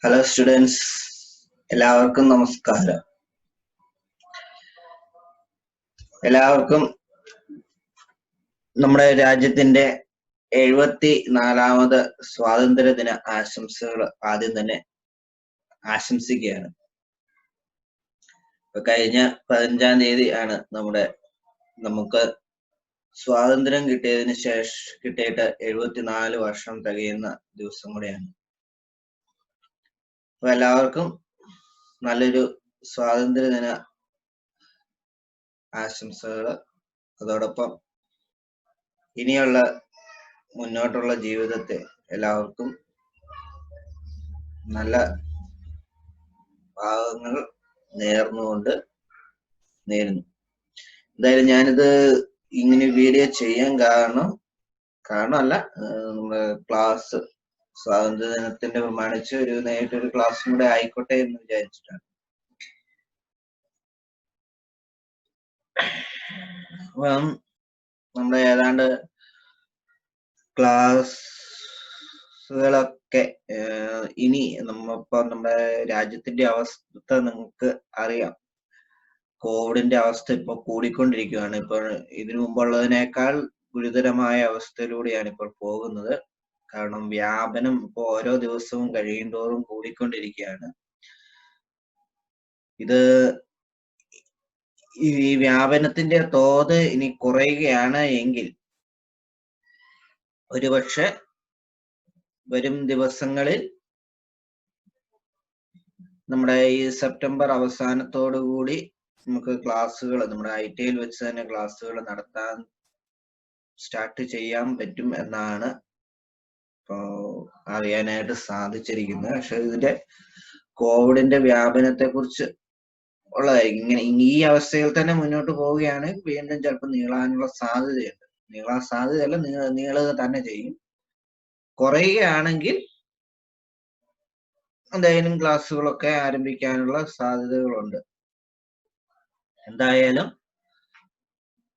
Hello students, എല്ലാവർക്കും നമസ്കാരം. എല്ലാവർക്കും നമ്മുടെ രാജ്യത്തിന്റെ 74ാമത് സ്വാതന്ത്ര്യദിന ആശംസകൾ ആദ്യം തന്നെ ആശംസിക്കുകയാണ്. ഇപ്പൊ കഴിഞ്ഞ 15-ാം തീയതി ആണ് നമുക്ക് സ്വാതന്ത്ര്യം കിട്ടിയിട്ട് 74 വർഷം തികയുന്ന ദിവസം കൂടെയാണ്. അപ്പൊ എല്ലാവർക്കും നല്ലൊരു സ്വാതന്ത്ര്യദിന ആശംസകൾ. അതോടൊപ്പം ഇനിയുള്ള മുന്നോട്ടുള്ള ജീവിതത്തെ എല്ലാവർക്കും നല്ല ഭാഗങ്ങൾ നേർന്നുകൊണ്ട് നേരുന്നു. എന്തായാലും ഞാനിത് ഇങ്ങനെ വീഡിയോ ചെയ്യാൻ കാരണമല്ല, നമ്മുടെ ക്ലാസ് സ്വാതന്ത്ര്യദിനത്തിന്റെ പ്രമാണിച്ച് നേരിട്ടൊരു ക്ലാസ്സും കൂടെ ആയിക്കോട്ടെ എന്ന് വിചാരിച്ചിട്ടാണ്. അപ്പം നമ്മുടെ ഏതാണ്ട് ക്ലാസ്സുകളൊക്കെ ഇനി നമ്മുടെ രാജ്യത്തിന്റെ അവസ്ഥ നിങ്ങൾക്ക് അറിയാം. കോവിഡിന്റെ അവസ്ഥ ഇപ്പൊ കൂടിക്കൊണ്ടിരിക്കുകയാണ്. ഇപ്പോൾ ഇതിനു മുമ്പുള്ളതിനേക്കാൾ ഗുരുതരമായ അവസ്ഥയിലൂടെയാണ് ഇപ്പോൾ പോകുന്നത്. കാരണം വ്യാപനം ഇപ്പൊ ഓരോ ദിവസവും കഴിയുന്തോറും കൂടിക്കൊണ്ടിരിക്കുകയാണ്. ഈ വ്യാപനത്തിന്റെ തോത് ഇനി കുറയുകയാണ് എങ്കിൽ ഒരുപക്ഷെ വരും ദിവസങ്ങളിൽ നമ്മുടെ ഈ സെപ്റ്റംബർ അവസാനത്തോടുകൂടി നമുക്ക് ക്ലാസ്സുകൾ നമ്മുടെ ITIൽ വെച്ച് തന്നെ ക്ലാസ്സുകൾ നടത്താൻ സ്റ്റാർട്ട് ചെയ്യാൻ പറ്റും എന്നാണ് അറിയാനായിട്ട് സാധിച്ചിരിക്കുന്നത്. പക്ഷെ ഇതിന്റെ കോവിഡിന്റെ വ്യാപനത്തെ കുറിച്ച് ഉള്ളതായിരിക്കും. ഇങ്ങനെ ഈ അവസ്ഥയിൽ തന്നെ മുന്നോട്ട് പോവുകയാണെങ്കിൽ വീണ്ടും ചിലപ്പോൾ നീളാനുള്ള സാധ്യതയുണ്ട്. നീളാൻ സാധ്യതയല്ല, നീളുക തന്നെ ചെയ്യും. കുറയുകയാണെങ്കിൽ എന്തായാലും ക്ലാസ്സുകളൊക്കെ ആരംഭിക്കാനുള്ള സാധ്യതകളുണ്ട്. എന്തായാലും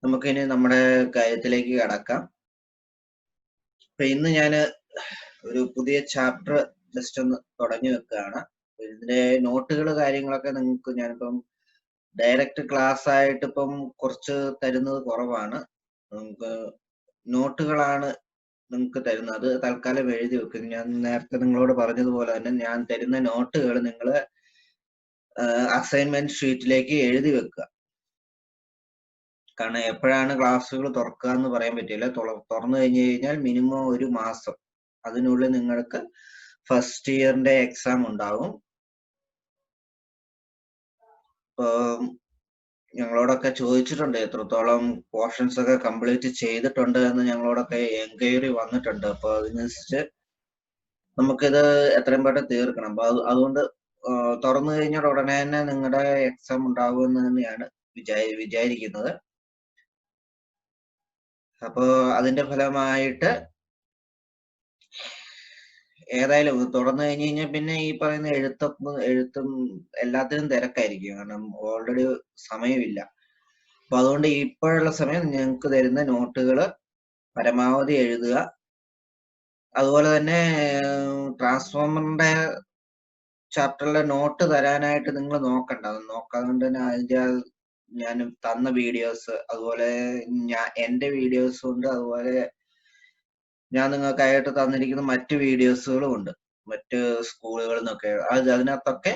നമുക്കിനി നമ്മുടെ കാര്യത്തിലേക്ക് കടക്കാം. ഇപ്പൊ ഇന്ന് ഞാൻ ഒരു പുതിയ ചാപ്റ്റർ ജസ്റ്റ് ഒന്ന് തുടങ്ങി വെക്കുകയാണ്. ഇതിന്റെ നോട്ടുകൾ കാര്യങ്ങളൊക്കെ നിങ്ങൾക്ക് ഞാനിപ്പം ഡയറക്റ്റ് ക്ലാസ് ആയിട്ട് ഇപ്പം കുറച്ച് തരുന്നത് കുറവാണ്. നമുക്ക് നോട്ടുകളാണ് നിങ്ങൾക്ക് തരുന്നത്. അത് തൽക്കാലം എഴുതി വെക്കും. ഞാൻ നേരത്തെ നിങ്ങളോട് പറഞ്ഞതുപോലെ തന്നെ ഞാൻ തരുന്ന നോട്ടുകൾ നിങ്ങൾ അസൈൻമെന്റ് ഷീറ്റിലേക്ക് എഴുതി വെക്കുക. കാരണം എപ്പോഴാണ് ക്ലാസ്സുകൾ തുറക്കുക എന്ന് പറയാൻ പറ്റില്ല. തുറന്നു കഴിഞ്ഞു കഴിഞ്ഞാൽ മിനിമം ഒരു മാസം അതിനുള്ളിൽ നിങ്ങൾക്ക് ഫസ്റ്റ് ഇയറിന്റെ എക്സാം ഉണ്ടാവും. ഇപ്പൊ ഞങ്ങളോടൊക്കെ ചോദിച്ചിട്ടുണ്ട് എത്രത്തോളം പോർഷൻസ് ഒക്കെ കംപ്ലീറ്റ് ചെയ്തിട്ടുണ്ട് എന്ന് ഞങ്ങളോടൊക്കെ എൻക്വയറി വന്നിട്ടുണ്ട്. അപ്പൊ അതിനനുസരിച്ച് നമുക്കിത് എത്രയും പെട്ടെന്ന് തീർക്കണം. അപ്പൊ അതുകൊണ്ട് തുറന്നു കഴിഞ്ഞാൽ ഉടനെ തന്നെ നിങ്ങളുടെ എക്സാം ഉണ്ടാകുമെന്ന് തന്നെയാണ് വിചാരിക്കുന്നത്. അപ്പോ അതിന്റെ ഫലമായിട്ട് ഏതായാലും തുറന്നു കഴിഞ്ഞു കഴിഞ്ഞാൽ പിന്നെ ഈ പറയുന്ന എഴുത്തും എല്ലാത്തിനും തിരക്കായിരിക്കും. കാരണം ഓൾറെഡി സമയമില്ല. അപ്പൊ അതുകൊണ്ട് ഇപ്പോഴുള്ള സമയം ഞങ്ങൾക്ക് തരുന്ന നോട്ടുകൾ പരമാവധി എഴുതുക. അതുപോലെ തന്നെ ട്രാൻസ്ഫോമറിന്റെ ചാപ്റ്ററിലെ നോട്ട് തരാനായിട്ട് നിങ്ങൾ നോക്കണ്ട. നോക്കാതെ തന്നെ അതിന്റെ ഞാൻ തന്ന വീഡിയോസ്, അതുപോലെ എന്റെ വീഡിയോസും ഉണ്ട്, അതുപോലെ ഞാൻ നിങ്ങൾക്കായിട്ട് തന്നിരിക്കുന്ന മറ്റു വീഡിയോസുകളും ഉണ്ട് മറ്റ് സ്കൂളുകളിൽ നിന്നൊക്കെ. അതിനകത്തൊക്കെ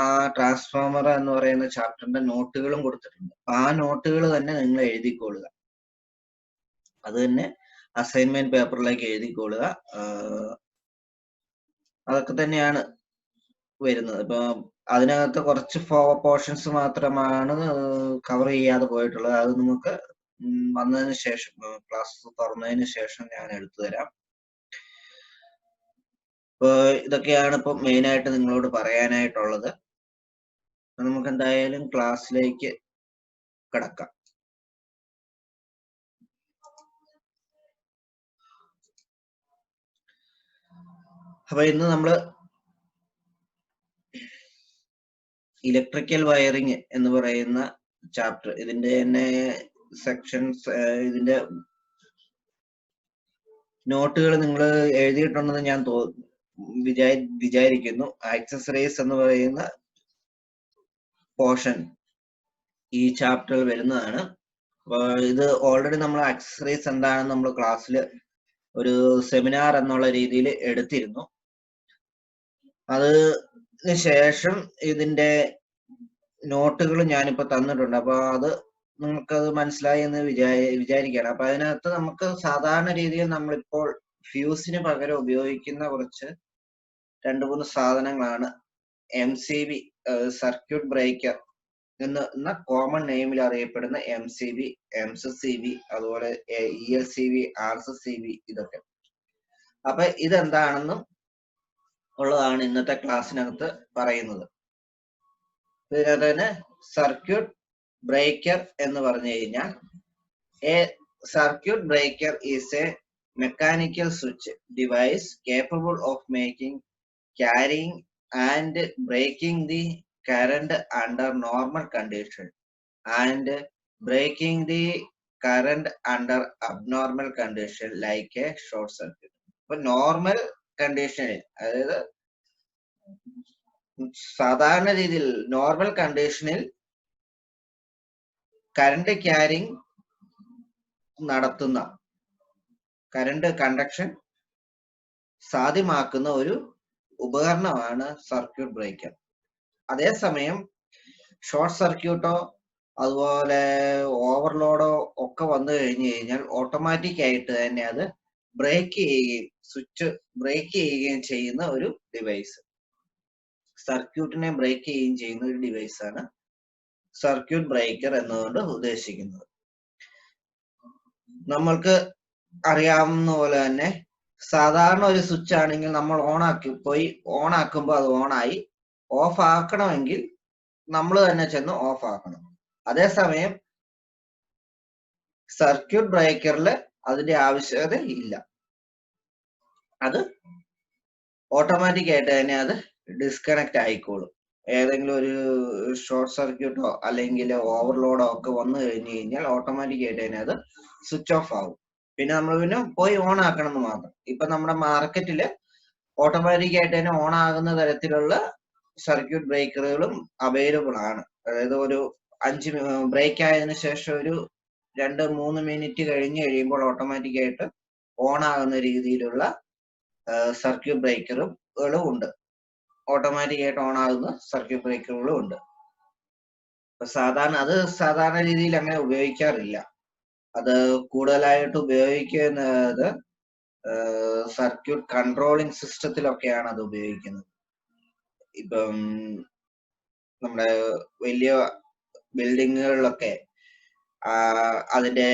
ആ ട്രാൻസ്ഫോമർ എന്ന് പറയുന്ന ചാപ്റ്ററിന്റെ നോട്ടുകളും കൊടുത്തിട്ടുണ്ട്. ആ നോട്ടുകൾ തന്നെ നിങ്ങൾ എഴുതിക്കൊള്ളുക. അത് തന്നെ അസൈൻമെന്റ് പേപ്പറിലേക്ക് എഴുതിക്കൊള്ളുക. അതൊക്കെ തന്നെയാണ് വരുന്നത്. ഇപ്പൊ അതിനകത്ത് കുറച്ച് പോർഷൻസ് മാത്രമാണ് കവർ ചെയ്യാതെ പോയിട്ടുള്ളത്. അത് നമുക്ക് വന്നതിന് ശേഷം, ക്ലാസ് തുറന്നതിന് ശേഷം ഞാൻ എടുത്തു തരാം. ഇപ്പൊ ഇതൊക്കെയാണ് ഇപ്പൊ മെയിൻ ആയിട്ട് നിങ്ങളോട് പറയാനായിട്ടുള്ളത്. നമുക്ക് എന്തായാലും ക്ലാസ്സിലേക്ക് കടക്കാം. അപ്പൊ ഇന്ന് നമ്മള് ഇലക്ട്രിക്കൽ വയറിങ് എന്ന് പറയുന്ന ചാപ്റ്റർ, ഇതിന്റെ തന്നെ സെക്ഷൻസ്, ഇതിന്റെ നോട്ടുകൾ നിങ്ങൾ എഴുതിയിട്ടുണ്ടെന്ന് ഞാൻ വിചാരിക്കുന്നു. ആക്സസറീസ് എന്ന് പറയുന്ന പോർഷൻ ഈ ചാപ്റ്ററിൽ വരുന്നതാണ്. ഇത് ഓൾറെഡി നമ്മൾ ആക്സസറീസ് എന്താണെന്ന് നമ്മൾ ക്ലാസ്സിൽ ഒരു സെമിനാർ എന്നുള്ള രീതിയിൽ എടുത്തിരുന്നു. അതിന് ശേഷം ഇതിന്റെ നോട്ടുകൾ ഞാനിപ്പോ തന്നിട്ടുണ്ട്. അപ്പൊ അത് നിങ്ങൾക്കത് മനസ്സിലായി എന്ന് വിചാരിക്കുകയാണ്. അപ്പൊ അതിനകത്ത് നമുക്ക് സാധാരണ രീതിയിൽ നമ്മളിപ്പോൾ ഫ്യൂസിന് പകരം ഉപയോഗിക്കുന്ന കുറച്ച് 2-3 സാധനങ്ങളാണ് MCB, സർക്യൂട്ട് ബ്രേക്കർ എന്ന കോമൺ നെയിമിൽ അറിയപ്പെടുന്ന MCB, MCCB, അതുപോലെ ELCB, RCCB ഇതൊക്കെ. അപ്പൊ ഇതെന്താണെന്നും ഉള്ളതാണ് ഇന്നത്തെ ക്ലാസ്സിനകത്ത് പറയുന്നത്. ഇതിനകത്ത് തന്നെ സർക്യൂട്ട് ബ്രേക്കർ എന്ന് പറഞ്ഞു കഴിഞ്ഞാൽ A circuit breaker is A mechanical switch device capable of making, carrying and breaking the current under normal condition and breaking the current under abnormal condition like a short circuit. അപ്പൊ normal കണ്ടീഷനിൽ, അതായത് സാധാരണ രീതിയിൽ normal കണ്ടീഷനിൽ current carrying നടത്തുന്ന, current conduction സാധ്യമാക്കുന്ന ഒരു ഉപകരണമാണ് സർക്യൂട്ട് ബ്രേക്കർ. അതേസമയം ഷോർട്ട് സർക്യൂട്ടോ അതുപോലെ ഓവർലോഡോ ഒക്കെ വന്നു കഴിഞ്ഞു കഴിഞ്ഞാൽ ഓട്ടോമാറ്റിക് ആയിട്ട് തന്നെ അത് ബ്രേക്ക് ചെയ്യുകയും സ്വിച്ച് ബ്രേക്ക് ചെയ്യുകയും ചെയ്യുന്ന ഒരു ഡിവൈസ്, സർക്യൂട്ടിനെ ബ്രേക്ക് ചെയ്യുകയും ചെയ്യുന്ന ഒരു ഡിവൈസ് ആണ് സർക്യൂട്ട് ബ്രേക്കർ എന്നതുകൊണ്ട് ഉദ്ദേശിക്കുന്നത്. നമ്മൾക്ക് അറിയാവുന്ന പോലെ തന്നെ സാധാരണ ഒരു സ്വിച്ച് ആണെങ്കിൽ നമ്മൾ ഓൺ ആക്കുമ്പോൾ അത് ഓണായി, ഓഫ് ആക്കണമെങ്കിൽ നമ്മൾ തന്നെ ചെന്ന് ഓഫ് ആക്കണം. അതേസമയം സർക്യൂട്ട് ബ്രേക്കറിൽ അതിന്റെ ആവശ്യകത ഇല്ല. അത് ഓട്ടോമാറ്റിക് ആയിട്ട് തന്നെ അത് ഡിസ്കണക്ട് ആയിക്കോളും. ഏതെങ്കിലും ഒരു ഷോർട്ട് സർക്യൂട്ടോ അല്ലെങ്കിൽ ഓവർലോഡോ ഒക്കെ വന്നു കഴിഞ്ഞു കഴിഞ്ഞാൽ ഓട്ടോമാറ്റിക് ആയിട്ട് തന്നെ അത് സ്വിച്ച് ഓഫ് ആവും. പിന്നെ നമ്മൾ പിന്നെ പോയി ഓൺ ആക്കണം എന്ന് മാത്രം. ഇപ്പൊ നമ്മുടെ മാർക്കറ്റില് ഓട്ടോമാറ്റിക് ആയിട്ട് തന്നെ ഓൺ ആകുന്ന തരത്തിലുള്ള സർക്യൂട്ട് ബ്രേക്കറുകളും അവൈലബിൾ ആണ്. അതായത് ഒരു 5 ബ്രേക്ക് ആയതിനു ശേഷം ഒരു 2-3 മിനിറ്റ് കഴിഞ്ഞ് കഴിയുമ്പോൾ ഓട്ടോമാറ്റിക് ആയിട്ട് ഓൺ ആകുന്ന രീതിയിലുള്ള സർക്യൂട്ട് ബ്രേക്കറുകളും ഉണ്ട്. ഓട്ടോമാറ്റിക് ആയിട്ട് ഓൺ ആകുന്ന സർക്യൂട്ട് ബ്രേക്കറുകളും ഉണ്ട്. സാധാരണ രീതിയിൽ അങ്ങനെ ഉപയോഗിക്കാറില്ല. അത് കൂടുതലായിട്ട് ഉപയോഗിക്കുന്നത് സർക്യൂട്ട് കൺട്രോളിംഗ് സിസ്റ്റത്തിലൊക്കെയാണ് അത് ഉപയോഗിക്കുന്നത്. ഇപ്പം നമ്മുടെ വലിയ ബിൽഡിങ്ങുകളിലൊക്കെ അതിന്റെ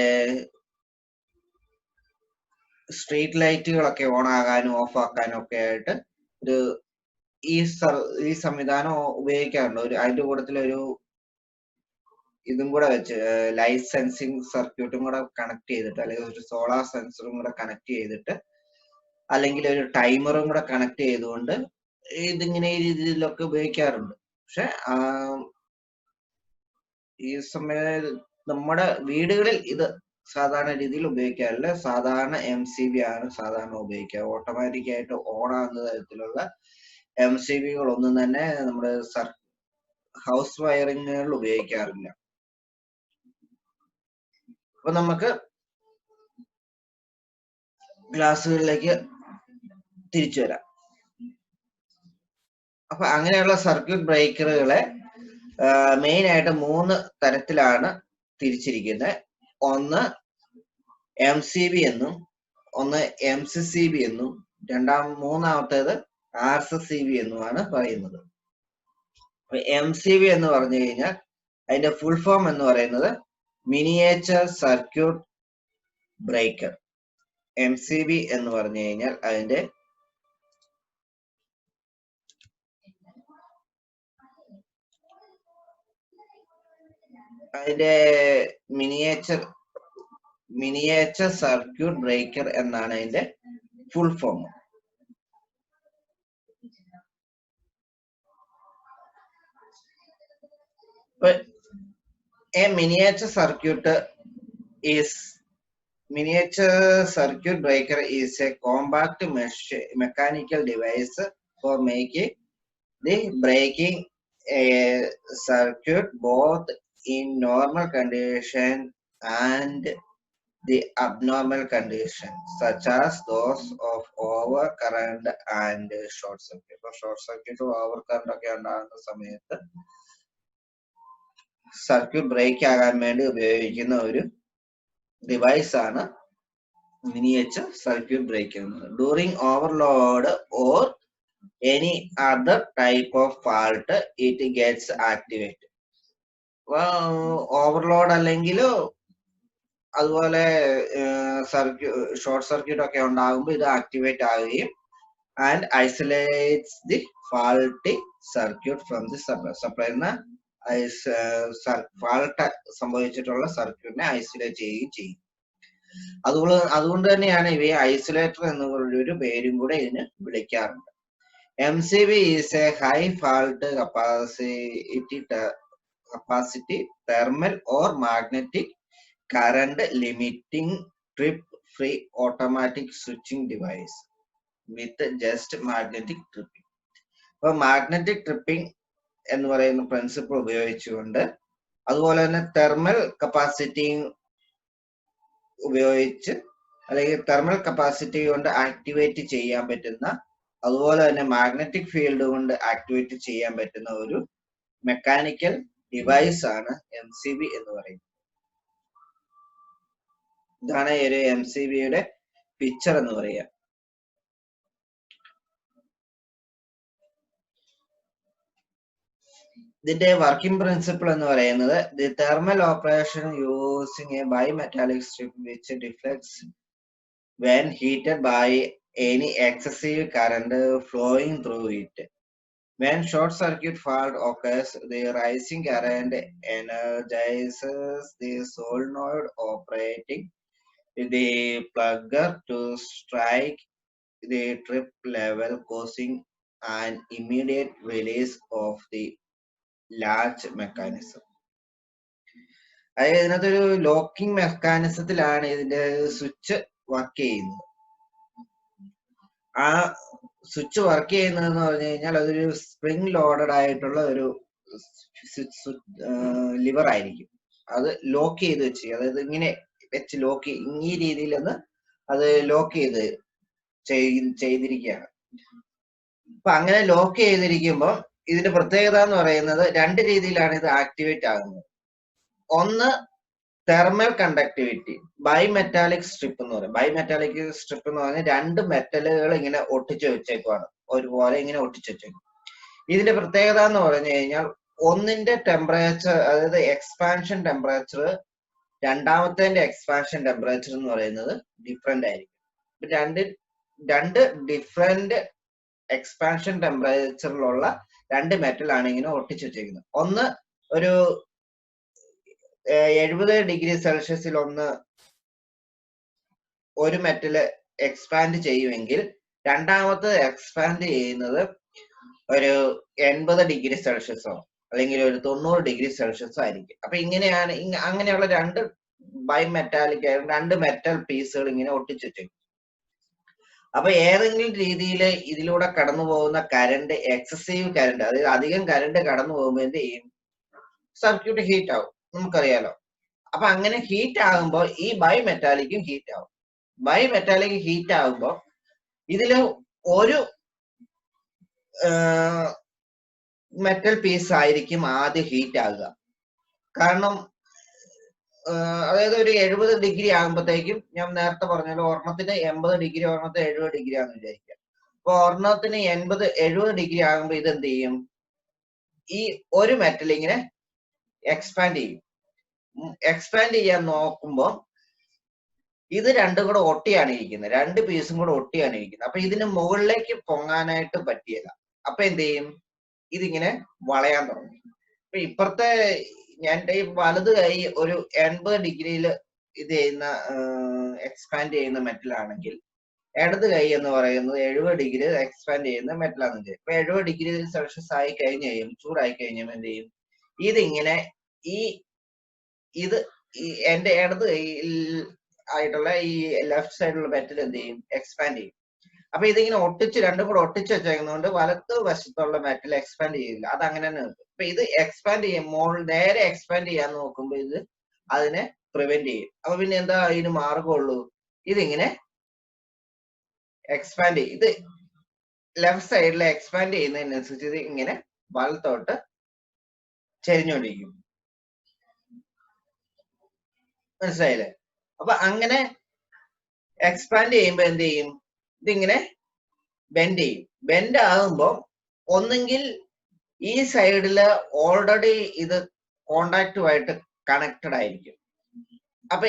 സ്ട്രീറ്റ് ലൈറ്റുകളൊക്കെ ഓൺ ആകാനും ഓഫ് ആക്കാനും ഒക്കെ ആയിട്ട് ഒരു ഈ സംവിധാനം ഉപയോഗിക്കാറുണ്ട്. അതിന്റെ കൂട്ടത്തിൽ ഒരു ഇതും കൂടെ വെച്ച് ലൈറ്റ് സെൻസിങ് സർക്യൂട്ടും കൂടെ കണക്ട് ചെയ്തിട്ട്, അല്ലെങ്കിൽ ഒരു സോളാർ സെൻസറും കൂടെ കണക്ട് ചെയ്തിട്ട്, അല്ലെങ്കിൽ ഒരു ടൈമറും കൂടെ കണക്ട് ചെയ്തുകൊണ്ട് ഇതിങ്ങനെ ഈ രീതിയിലൊക്കെ ഉപയോഗിക്കാറുണ്ട്. പക്ഷെ ഈ സമയം നമ്മുടെ വീടുകളിൽ ഇത് സാധാരണ രീതിയിൽ ഉപയോഗിക്കാറില്ല. സാധാരണ MCB ആണ് സാധാരണ ഉപയോഗിക്കുക. ഓട്ടോമാറ്റിക് ആയിട്ട് ഓൺ ആകുന്ന തരത്തിലുള്ള MCBകളൊന്നും തന്നെ നമ്മുടെ ഹൗസ് വയറിങ്ങുകളിൽ ഉപയോഗിക്കാറില്ല. അപ്പൊ നമുക്ക് ക്ലാസ്സുകളിലേക്ക് തിരിച്ചു വരാം. അപ്പൊ അങ്ങനെയുള്ള സർക്യൂട്ട് ബ്രേക്കറുകളെ മെയിൻ ആയിട്ട് 3 തരത്തിലാണ് തിരിച്ചിരിക്കുന്നത്. ഒന്ന് MCB എന്നും, ഒന്ന് MCCB എന്നും, മൂന്നാമത്തേത് RCCB എന്നുമാണ് പറയുന്നത്. MCB എന്ന് പറഞ്ഞു കഴിഞ്ഞാൽ അതിന്റെ ഫുൾ ഫോം എന്ന് പറയുന്നത് മിനിയേച്ചർ സർക്യൂട്ട് ബ്രേക്കർ. MCB എന്ന് പറഞ്ഞു കഴിഞ്ഞാൽ അതിന്റെ മിനിയേച്ചർ സർക്യൂട്ട് ബ്രേക്കർ എന്നാണ് അതിന്റെ full form. A miniature circuit is Miniature circuit breaker is a compact mechanical device for making the breaking a circuit both in normal condition and the abnormal conditions, such as those of overcurrent and short circuit. Short circuit or overcurrent ഒക്കെ ഉണ്ടാകുന്ന സമയത്ത് circuit break ആകാൻ വേണ്ടി ഉപയോഗിക്കുന്ന ഒരു device ആണ് miniature circuit breaker. During overload or any other type of fault, it gets activated. Overload അല്ലെങ്കിലോ അതുപോലെ ഷോർട്ട് സർക്യൂട്ട് ഒക്കെ ഉണ്ടാകുമ്പോൾ ഇത് ആക്ടിവേറ്റ് ആവുകയും and isolates the faulty circuit from the supply fault സംഭവിച്ചിട്ടുള്ള സർക്യൂട്ടിനെ ഐസൊലേറ്റ് ചെയ്യുകയും ചെയ്യും. അതുകൊണ്ട് തന്നെയാണ് ഇവയെ ഐസൊലേറ്റർ എന്നുള്ള പേരും കൂടെ ഇതിന് വിളിക്കാറുണ്ട്. MCB is a high fault capacity thermal or magnetic current limiting trip free automatic switching device with just magnetic tripping. അപ്പോൾ മാഗ്നറ്റിക് ട്രിപ്പിംഗ് എന്ന് പറയുന്ന പ്രിൻസിപ്പിൾ ഉപയോഗിച്ചുകൊണ്ട് അതുപോലെ തന്നെ തെർമൽ കപ്പാസിറ്റി ഉപയോഗിച്ച് അല്ലെങ്കിൽ തെർമൽ കപ്പാസിറ്റി കൊണ്ട് ആക്ടിവേറ്റ് ചെയ്യാൻ പറ്റുന്ന അതുപോലെ തന്നെ മാഗ്നറ്റിക് ഫീൽഡ് കൊണ്ട് ആക്ടിവേറ്റ് ചെയ്യാൻ പറ്റുന്ന ഒരു മെക്കാനിക്കൽ ഡിവൈസ് ആണ് MCB എന്ന് പറയുന്നത്. ഇതാണ് ഒരു MCBയുടെ പിക്ചർ എന്ന് പറയുക. ഇതിന്റെ വർക്കിംഗ് പ്രിൻസിപ്പിൾ എന്ന് പറയുന്നത് the thermal operation using a bimetallic strip which deflects when heated by any excessive current flowing through it. When short circuit fault occurs, the rising current energizes the solenoid operating the plugger to strike the trip level, causing an immediate release of the latch mechanism. അതായത് ഇതിനകത്തൊരു locking മെക്കാനിസത്തിലാണ് ഇതിന്റെ switch work ചെയ്യുന്നത്. ആ switch work ചെയ്യുന്നതെന്ന് പറഞ്ഞു കഴിഞ്ഞാൽ അതൊരു spring loaded ആയിട്ടുള്ള ഒരു ലിവർ ആയിരിക്കും. അത് ലോക്ക് ചെയ്ത് വെച്ച്, അതായത് ഇങ്ങനെ വെച്ച് ലോക്ക് ഈ രീതിയിൽ ഒന്ന് അത് ലോക്ക് ചെയ്തിരിക്കുകയാണ്. അപ്പൊ അങ്ങനെ ലോക്ക് ചെയ്തിരിക്കുമ്പോൾ ഇതിന്റെ പ്രത്യേകത എന്ന് പറയുന്നത് രണ്ട് രീതിയിലാണ് ഇത് ആക്ടിവേറ്റ് ആകുന്നത്. ഒന്ന് തെർമൽ കണ്ടക്ടിവിറ്റി, ബൈമെറ്റാലിക് സ്ട്രിപ്പ് എന്ന് പറയും. ബൈമെറ്റാലിക് സ്ട്രിപ്പ് എന്ന് പറഞ്ഞാൽ രണ്ട് മെറ്റലുകൾ ഇങ്ങനെ ഒട്ടിച്ചു വെച്ചേക്കുവാണ്, ഒരുപോലെ ഇങ്ങനെ ഒട്ടിച്ചു വെച്ചേക്കും. ഇതിന്റെ പ്രത്യേകത എന്ന് പറഞ്ഞു കഴിഞ്ഞാൽ ഒന്നിന്റെ ടെമ്പറേച്ചർ, അതായത് എക്സ്പാൻഷൻ ടെമ്പറേച്ചർ, രണ്ടാമത്തെ എക്സ്പാൻഷൻ ടെമ്പറേച്ചർ എന്ന് പറയുന്നത് ഡിഫറെന്റ് ആയിരിക്കും. രണ്ട് ഡിഫറെന്റ് എക്സ്പാൻഷൻ ടെമ്പറേച്ചറിലുള്ള രണ്ട് മെറ്റൽ ആണ് ഇങ്ങനെ ഒട്ടിച്ചു വെച്ചേക്കുന്നത്. ഒന്ന് ഒരു 70 ഡിഗ്രി സെൽഷ്യസിൽ ഒരു മെറ്റല് എക്സ്പാൻഡ് ചെയ്യുമെങ്കിൽ രണ്ടാമത്തെ എക്സ്പാൻഡ് ചെയ്യുന്നത് ഒരു 80 ഡിഗ്രി സെൽഷ്യസോ അല്ലെങ്കിൽ ഒരു 90 ഡിഗ്രി സെൽഷ്യസോ ആയിരിക്കും. അപ്പൊ ഇങ്ങനെയാണ് അങ്ങനെയുള്ള രണ്ട് ബൈമെറ്റാലിക് രണ്ട് മെറ്റൽ പീസുകൾ ഇങ്ങനെ ഒട്ടിച്ചു വെച്ചേക്കും. അപ്പൊ ഏതെങ്കിലും രീതിയിൽ ഇതിലൂടെ കടന്നു പോകുന്ന കറണ്ട്, എക്സസീവ് കറണ്ട്, അതായത് അധികം കറണ്ട് കടന്നു പോകുമ്പോൾ എന്ത് ചെയ്യും? സർക്യൂട്ട് ഹീറ്റ് ആവും, നമുക്കറിയാലോ. അപ്പൊ അങ്ങനെ ഹീറ്റ് ആകുമ്പോൾ ഈ ബൈമെറ്റാലിക്കും ഹീറ്റ് ആവും. ബൈമെറ്റാലിക് ഹീറ്റ് ആകുമ്പോൾ ഇതില് ഒരു മെറ്റൽ പീസ് ആയിരിക്കും ആദ്യം ഹീറ്റ് ആകുക. കാരണം അതായത് ഒരു 70 ഡിഗ്രി ആകുമ്പോഴത്തേക്കും, ഞാൻ നേരത്തെ പറഞ്ഞല്ലോ ഒരെണ്ണത്തിന് 80 ഡിഗ്രി, ഒരെണ്ണത്തിന് 70 ഡിഗ്രി ആണെന്ന് വിചാരിക്കാം. അപ്പൊ ഒരെണ്ണത്തിന് 70 ഡിഗ്രി ആകുമ്പോൾ ഇത് എന്ത് ചെയ്യും? ഈ ഒരു മെറ്റൽ ഇങ്ങനെ എക്സ്പാൻഡ് ചെയ്യും. എക്സ്പാൻഡ് ചെയ്യാൻ നോക്കുമ്പോൾ ഇത് രണ്ടും കൂടെ ഒട്ടിയാണ് ഇരിക്കുന്നത്, രണ്ട് പീസും കൂടെ ഒട്ടിയാണ് ഇരിക്കുന്നത്. അപ്പൊ ഇതിന് മുകളിലേക്ക് പൊങ്ങാനായിട്ട് പറ്റിയില്ല. അപ്പൊ എന്ത് ചെയ്യും? ഇതിങ്ങനെ വളയാൻ തുടങ്ങി. അപ്പൊ ഇപ്പുറത്തെ ഞാൻ ഈ വലത് കൈ ഒരു 80 ഡിഗ്രിയിൽ ഇത് ചെയ്യുന്ന എക്സ്പാൻഡ് ചെയ്യുന്ന മെറ്റൽ ആണെങ്കിൽ ഇടത് കൈ എന്ന് പറയുന്നത് 70 ഡിഗ്രി എക്സ്പാൻഡ് ചെയ്യുന്ന മെറ്റലാണെന്ന് ചെയ്യും. ഇപ്പൊ 70 ഡിഗ്രി സെൽഷ്യസ് ആയി കഴിഞ്ഞ് കഴിയും, ചൂടായി കഴിഞ്ഞാൽ എന്ത് ചെയ്യും? ഇതിങ്ങനെ ഇത് എന്റെ ഇടത് കൈയിൽ ആയിട്ടുള്ള ഈ ലെഫ്റ്റ് സൈഡിലുള്ള മെറ്റൽ എന്ത് ചെയ്യും, എക്സ്പാൻഡ് ചെയ്യും. അപ്പൊ ഇതിങ്ങനെ ഒട്ടിച്ച് രണ്ടും കൂടെ ഒട്ടിച്ച് വെച്ചേക്കുന്നതുകൊണ്ട് വലത്ത് വശത്തുള്ള മെറ്റൽ എക്സ്പാൻഡ് ചെയ്യില്ല, അത് അങ്ങനെ തന്നെ നിൽക്കും. അപ്പൊ ഇത് എക്സ്പാൻഡ് ചെയ്യും, നേരെ എക്സ്പാൻഡ് ചെയ്യാൻ നോക്കുമ്പോൾ ഇത് അതിനെ പ്രിവെന്റ് ചെയ്യും. അപ്പൊ പിന്നെ എന്താ ഇതിന് മാർഗമുള്ളൂ, ഇതിങ്ങനെ എക്സ്പാൻഡ് ചെയ്യും. ഇത് ലെഫ്റ്റ് സൈഡിൽ എക്സ്പാൻഡ് ചെയ്യുന്നതിനനുസരിച്ച് ഇത് ഇങ്ങനെ വലത്തോട്ട് ചെരിഞ്ഞോണ്ടിരിക്കും. മനസ്സിലായില്ലേ? അപ്പൊ അങ്ങനെ എക്സ്പാൻഡ് ചെയ്യുമ്പോ എന്ത് ചെയ്യും, ഇതിങ്ങനെ ബെൻഡ് ചെയ്യും. ബെൻഡ് ആകുമ്പോൾ ഒന്നെങ്കിൽ ഈ സൈഡില് ഓൾറെഡി ഇത് കോണ്ടാക്റ്റുമായിട്ട് കണക്റ്റഡ് ആയിരിക്കും. അപ്പൊ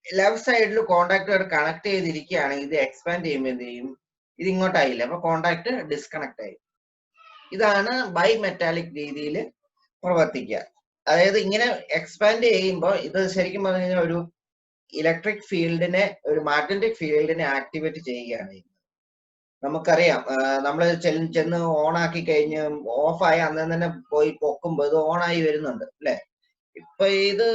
ലെഫ്റ്റ് സൈഡിൽ കോണ്ടാക്റ്റുമായിട്ട് കണക്ട് ചെയ്തിരിക്കുകയാണെങ്കിൽ ഇത് എക്സ്പാൻഡ് ചെയ്യുമ്പോൾ എന്ത് ചെയ്യും, ഇത് ഇങ്ങോട്ടായില്ല, അപ്പൊ കോണ്ടാക്ട് ഡിസ്കണക്ട് ആയി. ഇതാണ് ബൈ മെറ്റാലിക് രീതിയിൽ പ്രവർത്തിക്കുക. അതായത് ഇങ്ങനെ എക്സ്പാൻഡ് ചെയ്യുമ്പോൾ ഇത് ശരിക്കും പറഞ്ഞു കഴിഞ്ഞാൽ ഒരു ഇലക്ട്രിക് ഫീൽഡിനെ, ഒരു മാഗ്നറ്റിക് ഫീൽഡിനെ ആക്ടിവേറ്റ് ചെയ്യുകയാണ്. നമുക്കറിയാം, നമ്മൾ ചെന്ന് ഓൺ ആക്കി കഴിഞ്ഞ് ഓഫായി അന്ന് തന്നെ പോയി പൊക്കുമ്പോൾ ഇത് ഓൺ ആയി വരുന്നുണ്ട് അല്ലെ. ഇപ്പൊ ഇത്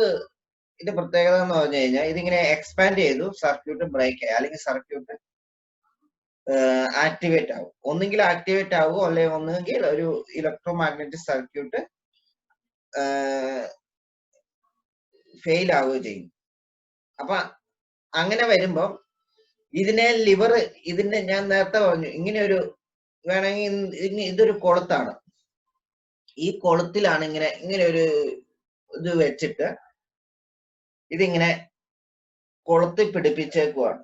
പ്രത്യേകത എന്ന് പറഞ്ഞു കഴിഞ്ഞാൽ ഇതിങ്ങനെ എക്സ്പാൻഡ് ചെയ്തു, സർക്യൂട്ട് ബ്രേക്ക് ആയി, അല്ലെങ്കിൽ സർക്യൂട്ട് ആക്ടിവേറ്റ് ആവും. ഒന്നുകിൽ ആക്ടിവേറ്റ് ആവുമോ അല്ലെങ്കിൽ ഒന്നുകിൽ ഒരു ഇലക്ട്രോ മാഗ്നറ്റിക് സർക്യൂട്ട് ഫെയിൽ ആവുകയോ ചെയ്യും. അപ്പൊ അങ്ങനെ വരുമ്പം ഇതിനെ ലിവർ, ഇതിന്റെ ഞാൻ നേരത്തെ പറഞ്ഞു ഇങ്ങനെ ഒരു വേണമെങ്കിൽ ഇതൊരു കൊളുത്താണ്. ഈ കൊളുത്തിലാണ് ഇങ്ങനെ ഒരു ഇത് വെച്ചിട്ട് ഇതിങ്ങനെ കൊളുത്തി പിടിപ്പിച്ചേക്കുവാണ്.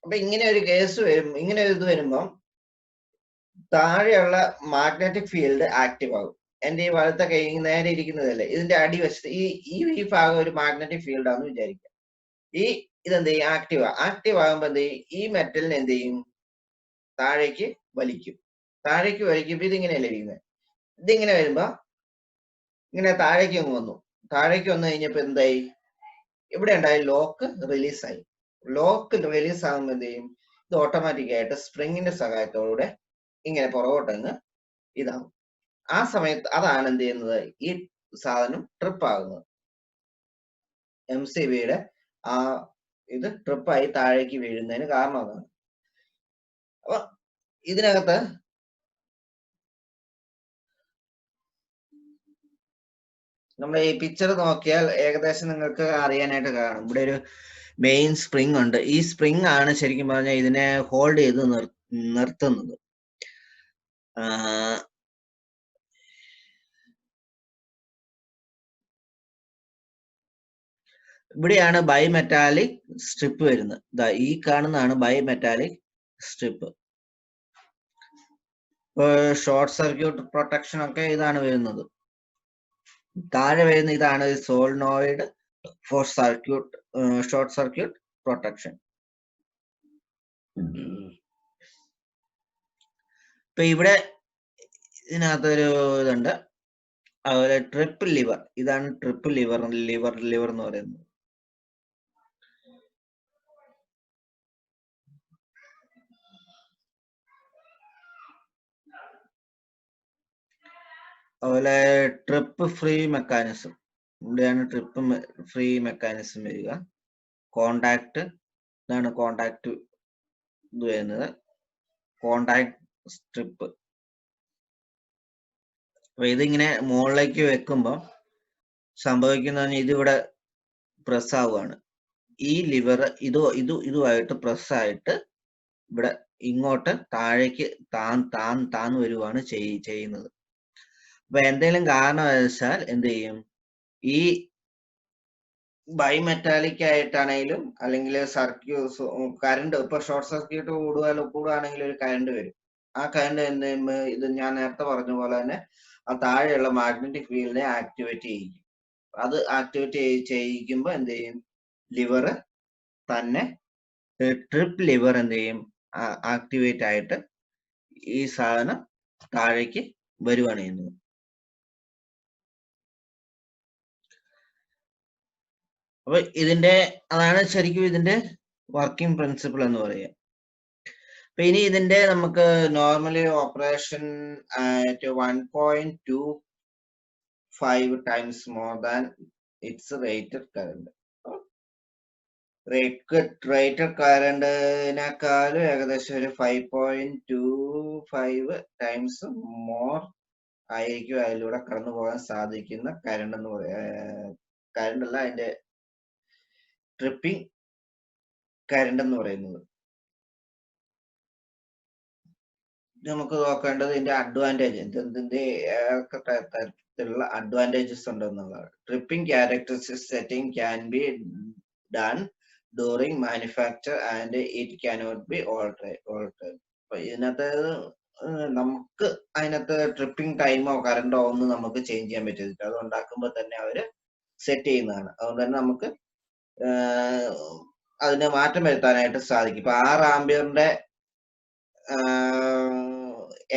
അപ്പൊ ഇങ്ങനെ ഒരു കേസ് വരും, ഇങ്ങനെ ഒരു ഇത് വരുമ്പം താഴെയുള്ള മാഗ്നറ്റിക് ഫീൽഡ് ആക്റ്റീവ് ആകും. എന്റെ ഈ വലത്തെ കൈ നേരെ ഇരിക്കുന്നതല്ലേ, ഇതിന്റെ അടിവശത്ത് ഈ ഭാഗം ഒരു മാഗ്നറ്റിക് ഫീൽഡ് ആണെന്ന് വിചാരിക്കുക. ഇതെന്ത് ചെയ്യും, ആക്റ്റീവ് ആകുമ്പോ എന്ത് ചെയ്യും, ഈ മെറ്റലിനെ എന്ത് ചെയ്യും, താഴേക്ക് വലിക്കും. ഇതിങ്ങനെയല്ലേ ഇരിക്കുന്നത്. ഇതിങ്ങനെ വരുമ്പോ ഇങ്ങനെ താഴേക്ക് വന്നു കഴിഞ്ഞപ്പോ എന്തായി, ഇവിടെ ഉണ്ടായി ലോക്ക് റിലീസായി. ലോക്ക് റിലീസ് ആകുമ്പോൾ എന്ത് ചെയ്യും, ഇത് ഓട്ടോമാറ്റിക് ആയിട്ട് സ്പ്രിങ്ങിന്റെ സഹായത്തോടെ ഇങ്ങനെ പുറകോട്ടങ്ങ് ഇതാവും. ആ സമയത്ത് അതാണ് എന്ത് ചെയ്യുന്നത്, ഈ സാധനം ട്രിപ്പ് ആകുന്നത്. MCBയുടെ ആ ഇത് ട്രിപ്പായി താഴേക്ക് വീഴുന്നതിന് കാരണം അതാണ്. അപ്പൊ ഇതിനകത്ത് നമ്മൾ ഈ പിക്ചർ നോക്കിയാൽ ഏകദേശം നിങ്ങൾക്ക് അറിയാനായിട്ട് കാണും. ഇവിടെ ഒരു മെയിൻ സ്പ്രിങ് ഉണ്ട്. ഈ സ്പ്രിങ് ആണ് ശരിക്കും പറഞ്ഞാൽ ഇതിനെ ഹോൾഡ് ചെയ്ത് നിർത്തുന്നത്. ഇവിടെയാണ് ബൈമെറ്റാലിക് സ്ട്രിപ്പ് വരുന്നത്. ഈ കാണുന്നതാണ് ബൈമെറ്റാലിക് സ്ട്രിപ്പ്. ഇപ്പൊ ഷോർട്ട് സർക്യൂട്ട് പ്രൊട്ടക്ഷൻ ഒക്കെ ഇതാണ് വരുന്നത്. താഴെ വരുന്ന ഇതാണ് solenoid for short circuit protection. ഇപ്പൊ ഇവിടെ ഇതിനകത്തൊരു ഇതുണ്ട്, അതുപോലെ ട്രിപ്പ് ലിവർ. ഇതാണ് ട്രിപ്പ് ലിവർ എന്ന് പറയുന്നത്. അതുപോലെ ട്രിപ്പ് ഫ്രീ മെക്കാനിസം. ഇവിടെയാണ് ട്രിപ്പ് ഫ്രീ മെക്കാനിസം വരിക. കോണ്ടാക്ട്, ഇതാണ് കോണ്ടാക്ട് ഇത് വരുന്നത്, കോണ്ടാക്ട് സ്ട്രിപ്പ്. അപ്പൊ ഇതിങ്ങനെ മുകളിലേക്ക് വെക്കുമ്പോൾ സംഭവിക്കുന്ന ഇതിവിടെ പ്രസ് ആവുകയാണ്. ഈ ലിവർ ഇതുമായിട്ട് പ്രസ് ആയിട്ട് ഇവിടെ ഇങ്ങോട്ട് താഴേക്ക് താന്ന് വരുവാണ് ചെയ്യുന്നത്. അപ്പൊ എന്തെങ്കിലും കാരണവശാൽ എന്ത് ചെയ്യും, ഈ ബൈമെറ്റാലിക് ആയിട്ടാണെങ്കിലും അല്ലെങ്കിൽ കറണ്ട്, ഇപ്പൊ ഷോർട്ട് സർക്യൂട്ട് കൂടുകയാണെങ്കിൽ ഒരു കറണ്ട് വരും. ആ കറണ്ട് എന്ത് ചെയ്യുമ്പോൾ ഇത് ഞാൻ നേരത്തെ പറഞ്ഞ പോലെ തന്നെ ആ താഴെയുള്ള മാഗ്നറ്റിക് ഫീൽഡിനെ ആക്ടിവേറ്റ് ചെയ്യിക്കും. അത് ആക്ടിവേറ്റ് ചെയ്യിക്കുമ്പോൾ എന്ത് ചെയ്യും, ലിവർ തന്നെ, ട്രിപ്പ് ലിവർ എന്ത് ചെയ്യും, ആക്ടിവേറ്റ് ആയിട്ട് ഈ സാധനം താഴേക്ക് വരുവാണ് ചെയ്യുന്നത്. അപ്പൊ അതാണ് ശരിക്കും ഇതിന്റെ വർക്കിംഗ് പ്രിൻസിപ്പിൾ എന്ന് പറയുക. അപ്പൊ ഇനി ഇതിന്റെ നമുക്ക് normally operation 1.25 times more than its rated current. Rated കറണ്ടിനേക്കാളും ഏകദേശം ഒരു 5.25 ടൈംസ് മോർ ആയിരിക്കും അതിലൂടെ കടന്നു പോകാൻ സാധിക്കുന്ന കറണ്ട് എന്ന് കറണ്ട് അല്ല, അതിന്റെ ട്രിപ്പിംഗ് കറണ്ട് എന്ന് പറയുന്നത്. നമുക്ക് നോക്കേണ്ടത് ഇതിന്റെ അഡ്വാൻറ്റേജ്, എന്തിന്റെ തരത്തിലുള്ള അഡ്വാൻറ്റേജസ് ഉണ്ടെന്നുള്ളതാണ്. Tripping characteristic setting can be done during manufacture and it cannot be altered. അപ്പൊ ഇതിനകത്ത് നമുക്ക് അതിനകത്ത് ട്രിപ്പിംഗ് ടൈമോ കറണ്ടോ ഒന്നും നമുക്ക് ചേഞ്ച് ചെയ്യാൻ പറ്റില്ല. അത് ഉണ്ടാക്കുമ്പോൾ തന്നെ അവര് സെറ്റ് ചെയ്യുന്നതാണ്. അതുകൊണ്ട് തന്നെ നമുക്ക് അതിന് മാറ്റം വരുത്താനായിട്ട് സാധിക്കും. ഇപ്പൊ 6 ആംബിയറിന്റെ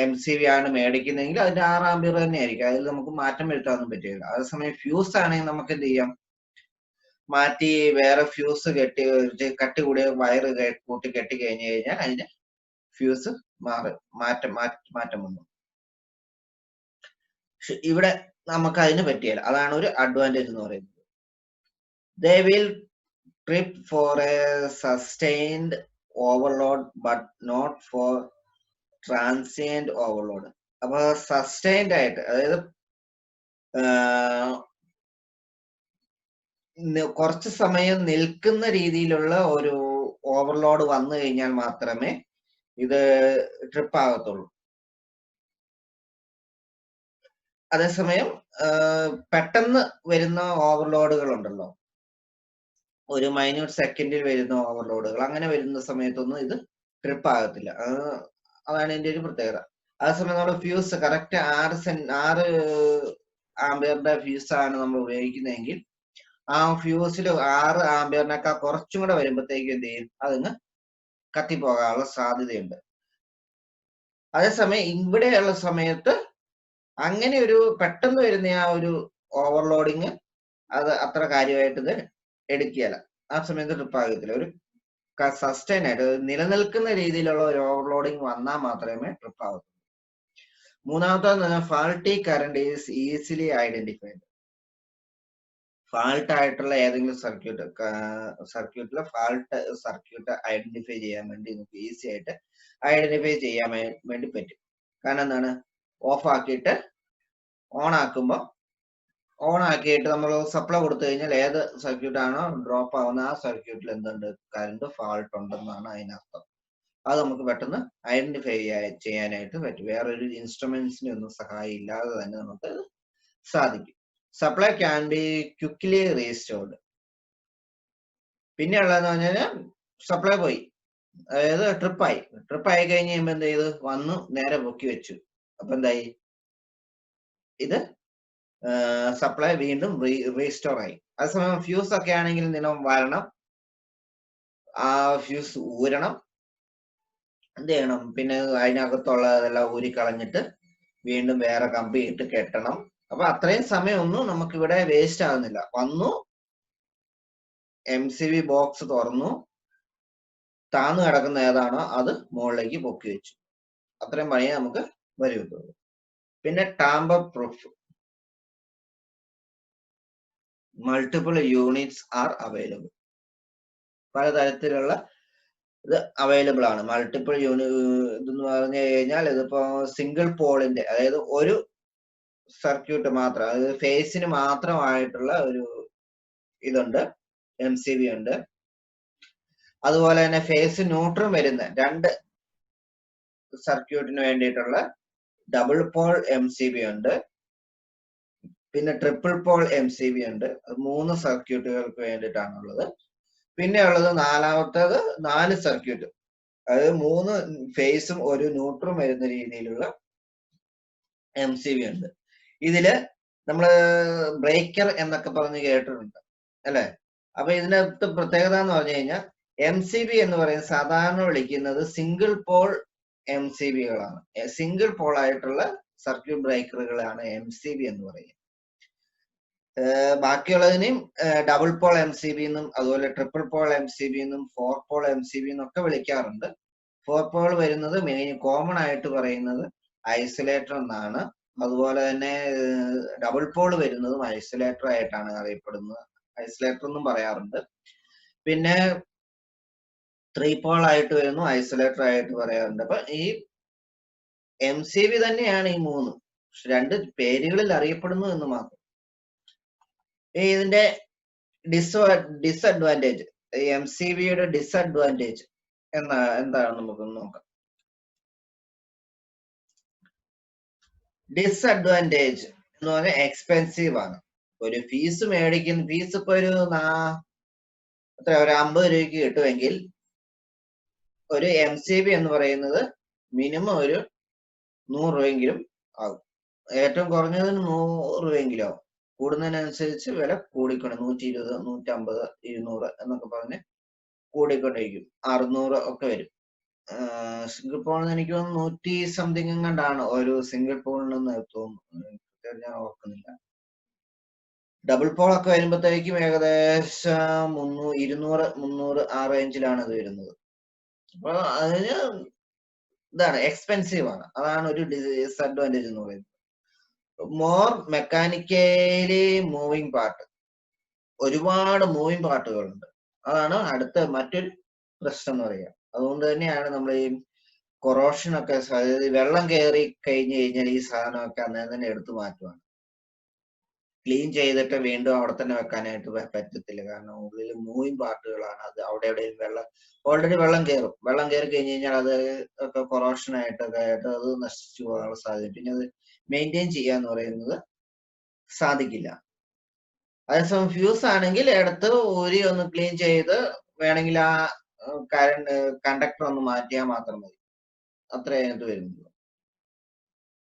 MCV ആണ് മേടിക്കുന്നെങ്കിൽ അതിന്റെ 6 ആംബിയർ തന്നെ ആയിരിക്കും. അതിൽ നമുക്ക് മാറ്റം വരുത്താനൊന്നും പറ്റില്ല. അതേസമയം ഫ്യൂസ് ആണെങ്കിൽ നമുക്ക് എന്ത് ചെയ്യാം, മാറ്റി വേറെ ഫ്യൂസ് കട്ടി കൂടിയ വയറ് കൂട്ടി കെട്ടി കഴിഞ്ഞു കഴിഞ്ഞാൽ അതിന്റെ ഫ്യൂസ് മാറ്റം വന്നു. ഇവിടെ നമുക്ക് അതിന് പറ്റിയല്ല. അതാണ് ഒരു അഡ്വാൻറ്റേജ് എന്ന് പറയുന്നത്. They will trip for a sustained overload but not for transient overload. അപ്പൊ സസ്റ്റൈൻഡ് ആയിട്ട്, അതായത് കുറച്ച് സമയം നിൽക്കുന്ന രീതിയിലുള്ള ഒരു ഓവർലോഡ് വന്നു കഴിഞ്ഞാൽ മാത്രമേ ഇത് ട്രിപ്പ് ആകത്തുള്ളൂ. അതേസമയം പെട്ടെന്ന് വരുന്ന ഓവർലോഡുകൾ ഉണ്ടല്ലോ, ഒരു മൈന്യൂട്ട് സെക്കൻഡിൽ വരുന്ന ഓവർലോഡുകൾ, അങ്ങനെ വരുന്ന സമയത്തൊന്നും ഇത് ട്രിപ്പ് ആകത്തില്ല. അതാണ് ഇതിന്റെ ഒരു പ്രത്യേകത. അതേസമയം നമ്മുടെ ഫ്യൂസ് കറക്റ്റ് 6 ആംബിയറിന്റെ ഫ്യൂസ് ആണ് നമ്മൾ ഉപയോഗിക്കുന്നതെങ്കിൽ ആ ഫ്യൂസിൽ 6 ആംബിയറിനേക്കാൾ കുറച്ചും കൂടെ വരുമ്പോഴത്തേക്കും എന്ത് ചെയ്യും, അതിന് കത്തിപ്പോകാനുള്ള സാധ്യതയുണ്ട്. അതേസമയം ഇവിടെയുള്ള സമയത്ത് അങ്ങനെ ഒരു പെട്ടെന്ന് വരുന്ന ആ ഒരു ഓവർലോഡിങ് അത് അത്ര കാര്യമായിട്ട് ഇത് എടുക്കുകയല്ല. ആ സമയത്ത് ട്രിപ്പ് ആകത്തില്ല. ഒരു സസ്റ്റൈൻ ആയിട്ട് നിലനിൽക്കുന്ന രീതിയിലുള്ള ഒരു ഓവർലോഡിങ് വന്നാൽ മാത്രമേ ട്രിപ്പ് ആകത്തുള്ളൂ. മൂന്നാമത്തെ faulty current is easily identified. Fault ആയിട്ടുള്ള ഏതെങ്കിലും സർക്യൂട്ടിലെ ഫാൾട്ട് സർക്യൂട്ട് ഐഡന്റിഫൈ ചെയ്യാൻ വേണ്ടി നമുക്ക് ഈസി ആയിട്ട് ഐഡന്റിഫൈ ചെയ്യാൻ വേണ്ടി പറ്റും. കാരണം എന്താണ്, ഓഫ് ആക്കിയിട്ട് ഓൺ ആക്കിയിട്ട് നമ്മൾ സപ്ലൈ കൊടുത്തു കഴിഞ്ഞാൽ ഏത് സർക്യൂട്ട് ആണോ ഡ്രോപ്പ് ആവുന്ന ആ സർക്യൂട്ടിൽ എന്തുണ്ട്, കറണ്ട് ഫാൾട്ട് ഉണ്ടെന്നാണ് അതിനർത്ഥം. അത് നമുക്ക് പെട്ടെന്ന് ഐഡന്റിഫൈ ചെയ്യാനായിട്ട് പറ്റും. വേറൊരു ഇൻസ്ട്രുമെന്റ്സിന്റെ ഒന്നും സഹായം ഇല്ലാതെ തന്നെ നമുക്ക് സാധിക്കും. Supply can be quickly restored. പിന്നെ ഉള്ളതെന്ന് പറഞ്ഞാൽ സപ്ലൈ പോയി, അതായത് ട്രിപ്പായി കഴിഞ്ഞ് കഴിയുമ്പോൾ എന്ത് ചെയ്തു, വന്നു നേരെ പൊക്കി വെച്ചു. അപ്പൊ എന്തായി, ഇത് സപ്ലൈ വീണ്ടും റീസ്റ്റോർ ആയി. അതേസമയം ഫ്യൂസ് ഒക്കെ ആണെങ്കിൽ നിലം വരണം, ആ ഫ്യൂസ് ഊരണം, എന്ത് ചെയ്യണം, പിന്നെ അതിനകത്തുള്ളതെല്ലാം ഊരിക്കളഞ്ഞിട്ട് വീണ്ടും വേറെ കമ്പി ഇട്ട് കെട്ടണം. അപ്പൊ അത്രയും സമയമൊന്നും നമുക്ക് ഇവിടെ വേസ്റ്റ് ആകുന്നില്ല. വന്നു, MCV ബോക്സ് തുറന്നു, താന്നു കിടക്കുന്ന ഏതാണോ അത് മുകളിലേക്ക് പൊക്കി വെച്ചു. അത്രയും പണിയെ നമുക്ക് വരുള്ളൂ. പിന്നെ tamper proof, multiple units are available. പലതരത്തിലുള്ള ഇത് അവൈലബിൾ ആണ്. മൾട്ടിപ്പിൾ ഇതെന്ന് പറഞ്ഞു കഴിഞ്ഞാൽ ഇതിപ്പോ സിംഗിൾ പോളിന്റെ, അതായത് ഒരു സർക്യൂട്ട് മാത്രം, അതായത് ഫേസിന് മാത്രമായിട്ടുള്ള ഒരു ഇതുണ്ട്, MCV ഉണ്ട്. അതുപോലെ തന്നെ ഫേസ് ന്യൂട്രൽ വരുന്ന 2 സർക്യൂട്ടിന് വേണ്ടിയിട്ടുള്ള ഡബിൾ പോൾ MCV ഉണ്ട്. പിന്നെ ട്രിപ്പിൾ പോൾ MCV ഉണ്ട്. 3 സർക്യൂട്ടുകൾക്ക് വേണ്ടിയിട്ടാണുള്ളത്. പിന്നെ ഉള്ളത് നാലാമത്തേത് 4 സർക്യൂട്ട്, അതായത് 3 ഫേസും ഒരു ന്യൂട്രലും വരുന്ന രീതിയിലുള്ള MCV ഉണ്ട്. ഇതില് നമ്മള് ബ്രേക്കർ എന്നൊക്കെ പറഞ്ഞ് കേട്ടിട്ടുണ്ട് അല്ലെ. അപ്പൊ ഇതിനകത്ത് പ്രത്യേകത എന്ന് പറഞ്ഞു കഴിഞ്ഞാൽ MCV എന്ന് പറയുന്നത് സാധാരണ വിളിക്കുന്നത് സിംഗിൾ പോൾ MCVകളാണ്. സിംഗിൾ പോൾ ആയിട്ടുള്ള സർക്യൂട്ട് ബ്രേക്കറുകളാണ് MCV എന്ന് പറയുന്നത്. ബാക്കിയുള്ളതിനെയും ഡബിൾ പോൾ MCV എന്നും അതുപോലെ ട്രിപ്പിൾ പോൾ MCV എന്നും 4 പോൾ MCV എന്നൊക്കെ വിളിക്കാറുണ്ട്. 4 പോൾ വരുന്നത് കോമൺ ആയിട്ട് പറയുന്നത് ഐസൊലേറ്റർ എന്നാണ്. അതുപോലെ തന്നെ ഡബിൾ പോൾ വരുന്നതും ഐസൊലേറ്റർ ആയിട്ടാണ് അറിയപ്പെടുന്നത്. ഐസൊലേറ്റർ എന്നും പറയാറുണ്ട്. പിന്നെ 3 പോൾ ആയിട്ട് വരുന്നു, ഐസൊലേറ്റർ ആയിട്ട് പറയാറുണ്ട്. അപ്പൊ ഈ MCB തന്നെയാണ് ഈ മൂന്നും, രണ്ട് പേരുകളിൽ അറിയപ്പെടുന്നു എന്ന് മാത്രം. ഇതിന്റെ ഡിസ്അഡ്വാൻറ്റേജ്, MCBയുടെ ഡിസ്അഡ്വാൻറ്റേജ് എന്താണ് നമുക്കൊന്ന് നോക്കാം. ഡിസ്അഡ്വാൻറ്റേജ് എന്ന് പറഞ്ഞാൽ എക്സ്പെൻസീവ് ആണ്. ഒരു ഫീസ് മേടിക്കുന്ന ഫീസ് ഇപ്പൊ ഒരു ഒരു 50 രൂപയ്ക്ക് കിട്ടുമെങ്കിൽ ഒരു MCB എന്ന് പറയുന്നത് മിനിമം ഒരു 100 രൂപയെങ്കിലും ആകും. ഏറ്റവും കുറഞ്ഞത് 100 രൂപയെങ്കിലും ആകും. കൂടുന്നതിനനുസരിച്ച് വില കൂടിക്കൊണ്ട് 120, 150, 200 എന്നൊക്കെ പറഞ്ഞ് കൂടിക്കൊണ്ടിരിക്കും. 600 ഒക്കെ വരും. സിംഗിൾ പോളിന് എനിക്ക് തോന്നുന്നു 100 സംതിങ് എങ്ങാണ്ടാണ് ഒരു സിംഗിൾ പോളിനെന്ന് തോന്നുന്നു, ഞാൻ ഓർക്കുന്നില്ല. ഡബിൾ പോൾ ഒക്കെ വരുമ്പോഴത്തേക്കും ഏകദേശം 200, 300 ആ റേഞ്ചിലാണ് അത് വരുന്നത്. അപ്പൊ അതിന് ഇതാണ്, എക്സ്പെൻസീവ് ആണ്. അതാണ് ഒരു ഡിസ്അഡ്വാൻറ്റേജ് എന്ന് പറയുന്നത്. മോർ മെക്കാനിക്കലി മൂവിങ് പാർട്ട്, ഒരുപാട് മൂവിങ് പാർട്ടുകളുണ്ട്. അതാണ് അടുത്ത മറ്റൊരു പ്രശ്നം എന്ന് പറയുക. അതുകൊണ്ട് തന്നെയാണ് നമ്മൾ ഈ കൊറോഷൻ ഒക്കെ, വെള്ളം കയറി കഴിഞ്ഞു കഴിഞ്ഞാൽ ഈ സാധനമൊക്കെ അന്നേരം തന്നെ എടുത്തു മാറ്റുവാണ്. ക്ലീൻ ചെയ്തിട്ട് വീണ്ടും അവിടെ തന്നെ വെക്കാനായിട്ട് പറ്റത്തില്ല. കാരണം ഉള്ളിൽ മൂവിങ് പാർട്ടുകളാണ്. അത് അവിടെ എവിടെയും ഓൾറെഡി വെള്ളം കയറും. വെള്ളം കയറി കഴിഞ്ഞ് കഴിഞ്ഞാൽ അത് ഒക്കെ കൊറോഷൻ ആയിട്ടൊക്കെ ആയിട്ട് അത് നശിച്ചു പോകാനുള്ള സാധ്യത. പിന്നെ അത് മെയിൻറ്റെയിൻ ചെയ്യാന്ന് പറയുന്നത് സാധിക്കില്ല. അതേസമയം ഫ്യൂസ് ആണെങ്കിൽ എടുത്ത് ഊരി ഒന്ന് ക്ലീൻ ചെയ്ത് വേണമെങ്കിൽ ആ കണ്ടക്ടർ ഒന്ന് മാറ്റിയാൽ മാത്രം മതി. അത്രേ അതിനകത്ത് വരുന്നുള്ളൂ.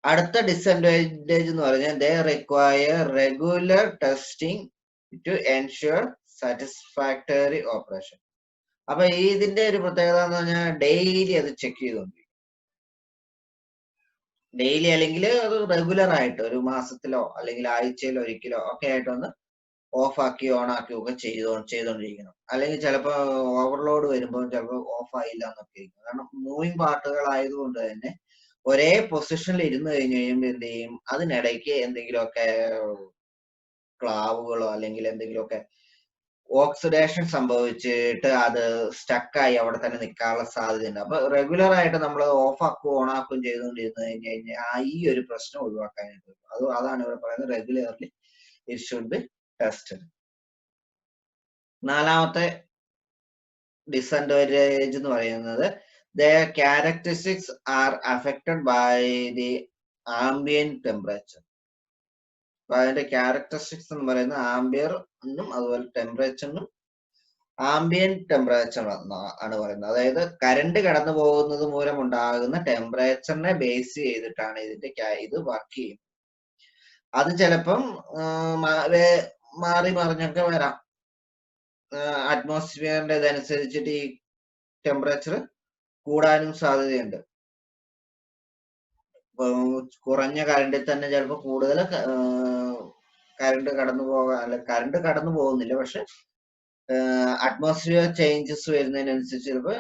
അടുത്ത ഡിസ്അഡ്വാൻറ്റേജ് എന്ന് പറഞ്ഞാൽ they require regular testing to ensure satisfactory operation. അപ്പൊ ഇതിന്റെ ഒരു പ്രത്യേകത എന്ന് പറഞ്ഞാൽ ഡെയിലി അത് ചെക്ക് ചെയ്തുകൊണ്ടിരിക്കും. ഡെയിലി അല്ലെങ്കിൽ അത് റെഗുലർ ആയിട്ട് ഒരു മാസത്തിലോ അല്ലെങ്കിൽ ആഴ്ചയിലോ ഒരിക്കലോ ഒക്കെ ആയിട്ടൊന്ന് ഓഫ് ആക്കി ഓൺ ആക്കി ഒക്കെ ചെയ്തോണ്ടിരിക്കണം. അല്ലെങ്കിൽ ചിലപ്പോൾ ഓവർലോഡ് വരുമ്പോൾ ചിലപ്പോൾ ഓഫ് ആയില്ല എന്നൊക്കെ ഇരിക്കും. കാരണം മൂവിങ് പാർട്ടുകൾ ആയതുകൊണ്ട് തന്നെ ഒരേ പൊസിഷനിൽ ഇരുന്ന് കഴിഞ്ഞ് കഴിയുമ്പോൾ എന്ത് ചെയ്യും, അതിനിടയ്ക്ക് എന്തെങ്കിലുമൊക്കെ ക്ലാവുകളോ അല്ലെങ്കിൽ എന്തെങ്കിലുമൊക്കെ ഓക്സിഡേഷൻ സംഭവിച്ചിട്ട് അത് സ്റ്റക്കായി അവിടെ തന്നെ നിൽക്കാനുള്ള സാധ്യതയുണ്ട്. അപ്പൊ റെഗുലർ ആയിട്ട് നമ്മൾ ഓഫ് ആക്കുകയും ഓൺ ആക്കുകയും ചെയ്തുകൊണ്ടിരുന്നു കഴിഞ്ഞ് കഴിഞ്ഞാൽ ഈ ഒരു പ്രശ്നം ഒഴിവാക്കാനായിട്ട് അതാണ് ഇവിടെ പറയുന്നത്, regularly it should be tested. നാലാമത്തെ ഡിസ്അഡ്വാൻറ്റേജ് എന്ന് പറയുന്നത് their characteristics are affected by the ambient temperature. അപ്പൊ അതിന്റെ ക്യാരക്ടറിസ്റ്റിക്സ് എന്ന് പറയുന്നത് ആംബിയറിനും അതുപോലെ ടെമ്പറേച്ചറിനും, ആംബിയന്റ് ടെമ്പറേച്ചർ ആണ് പറയുന്നത്. അതായത് കറണ്ട് കടന്നു പോകുന്നത് മൂലം ഉണ്ടാകുന്ന ടെമ്പറേച്ചറിനെ ബേസ് ചെയ്തിട്ടാണ് ഇത് വർക്ക് ചെയ്യുന്നത്. അത് ചിലപ്പം മാറി മറിഞ്ഞൊക്കെ വരാം. അറ്റ്മോസ്ഫിയറിന്റെ ഇതനുസരിച്ചിട്ട് ഈ ടെമ്പറേച്ചർ കൂടാനും സാധ്യതയുണ്ട്. കുറഞ്ഞ കറണ്ടിൽ തന്നെ ചിലപ്പോൾ കൂടുതൽ കറണ്ട് കടന്നു പോകാൻ, അല്ല കറണ്ട് കടന്നു പോകുന്നില്ല, പക്ഷെ അറ്റ്മോസ്ഫിയർ ചേഞ്ചസ് വരുന്നതിനനുസരിച്ച് ചിലപ്പോൾ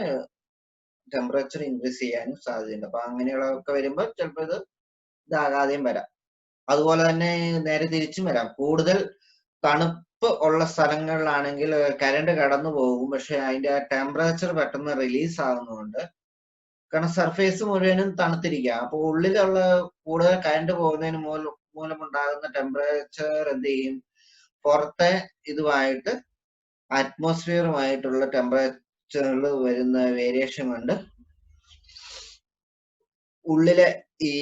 ടെമ്പറേച്ചർ ഇൻക്രീസ് ചെയ്യാനും സാധ്യതയുണ്ട്. അപ്പൊ അങ്ങനെയുള്ളതൊക്കെ വരുമ്പോൾ ചിലപ്പോൾ ഇതാകാതെയും വരാം. അതുപോലെ തന്നെ നേരെ തിരിച്ചും വരാം. കൂടുതൽ തണുപ്പ് ഉള്ള സ്ഥലങ്ങളിലാണെങ്കിൽ കറണ്ട് കടന്നു പോകും, പക്ഷെ അതിന്റെ ടെമ്പറേച്ചർ പെട്ടെന്ന് റിലീസ് ആകുന്നതുകൊണ്ട്, കാരണം സർഫേസ് മുഴുവനും തണുത്തിരിക്കുക, അപ്പൊ ഉള്ളിലുള്ള കൂടുതൽ കറണ്ട് പോകുന്നതിന് മൂലമുണ്ടാകുന്ന ടെമ്പറേച്ചർ എന്ത് ചെയ്യും, പുറത്തെ ഇതുമായിട്ട് അറ്റ്മോസ്ഫിയറുമായിട്ടുള്ള ടെമ്പറേച്ചറിൽ വരുന്ന വേരിയേഷൻ കൊണ്ട് ഉള്ളിലെ ഈ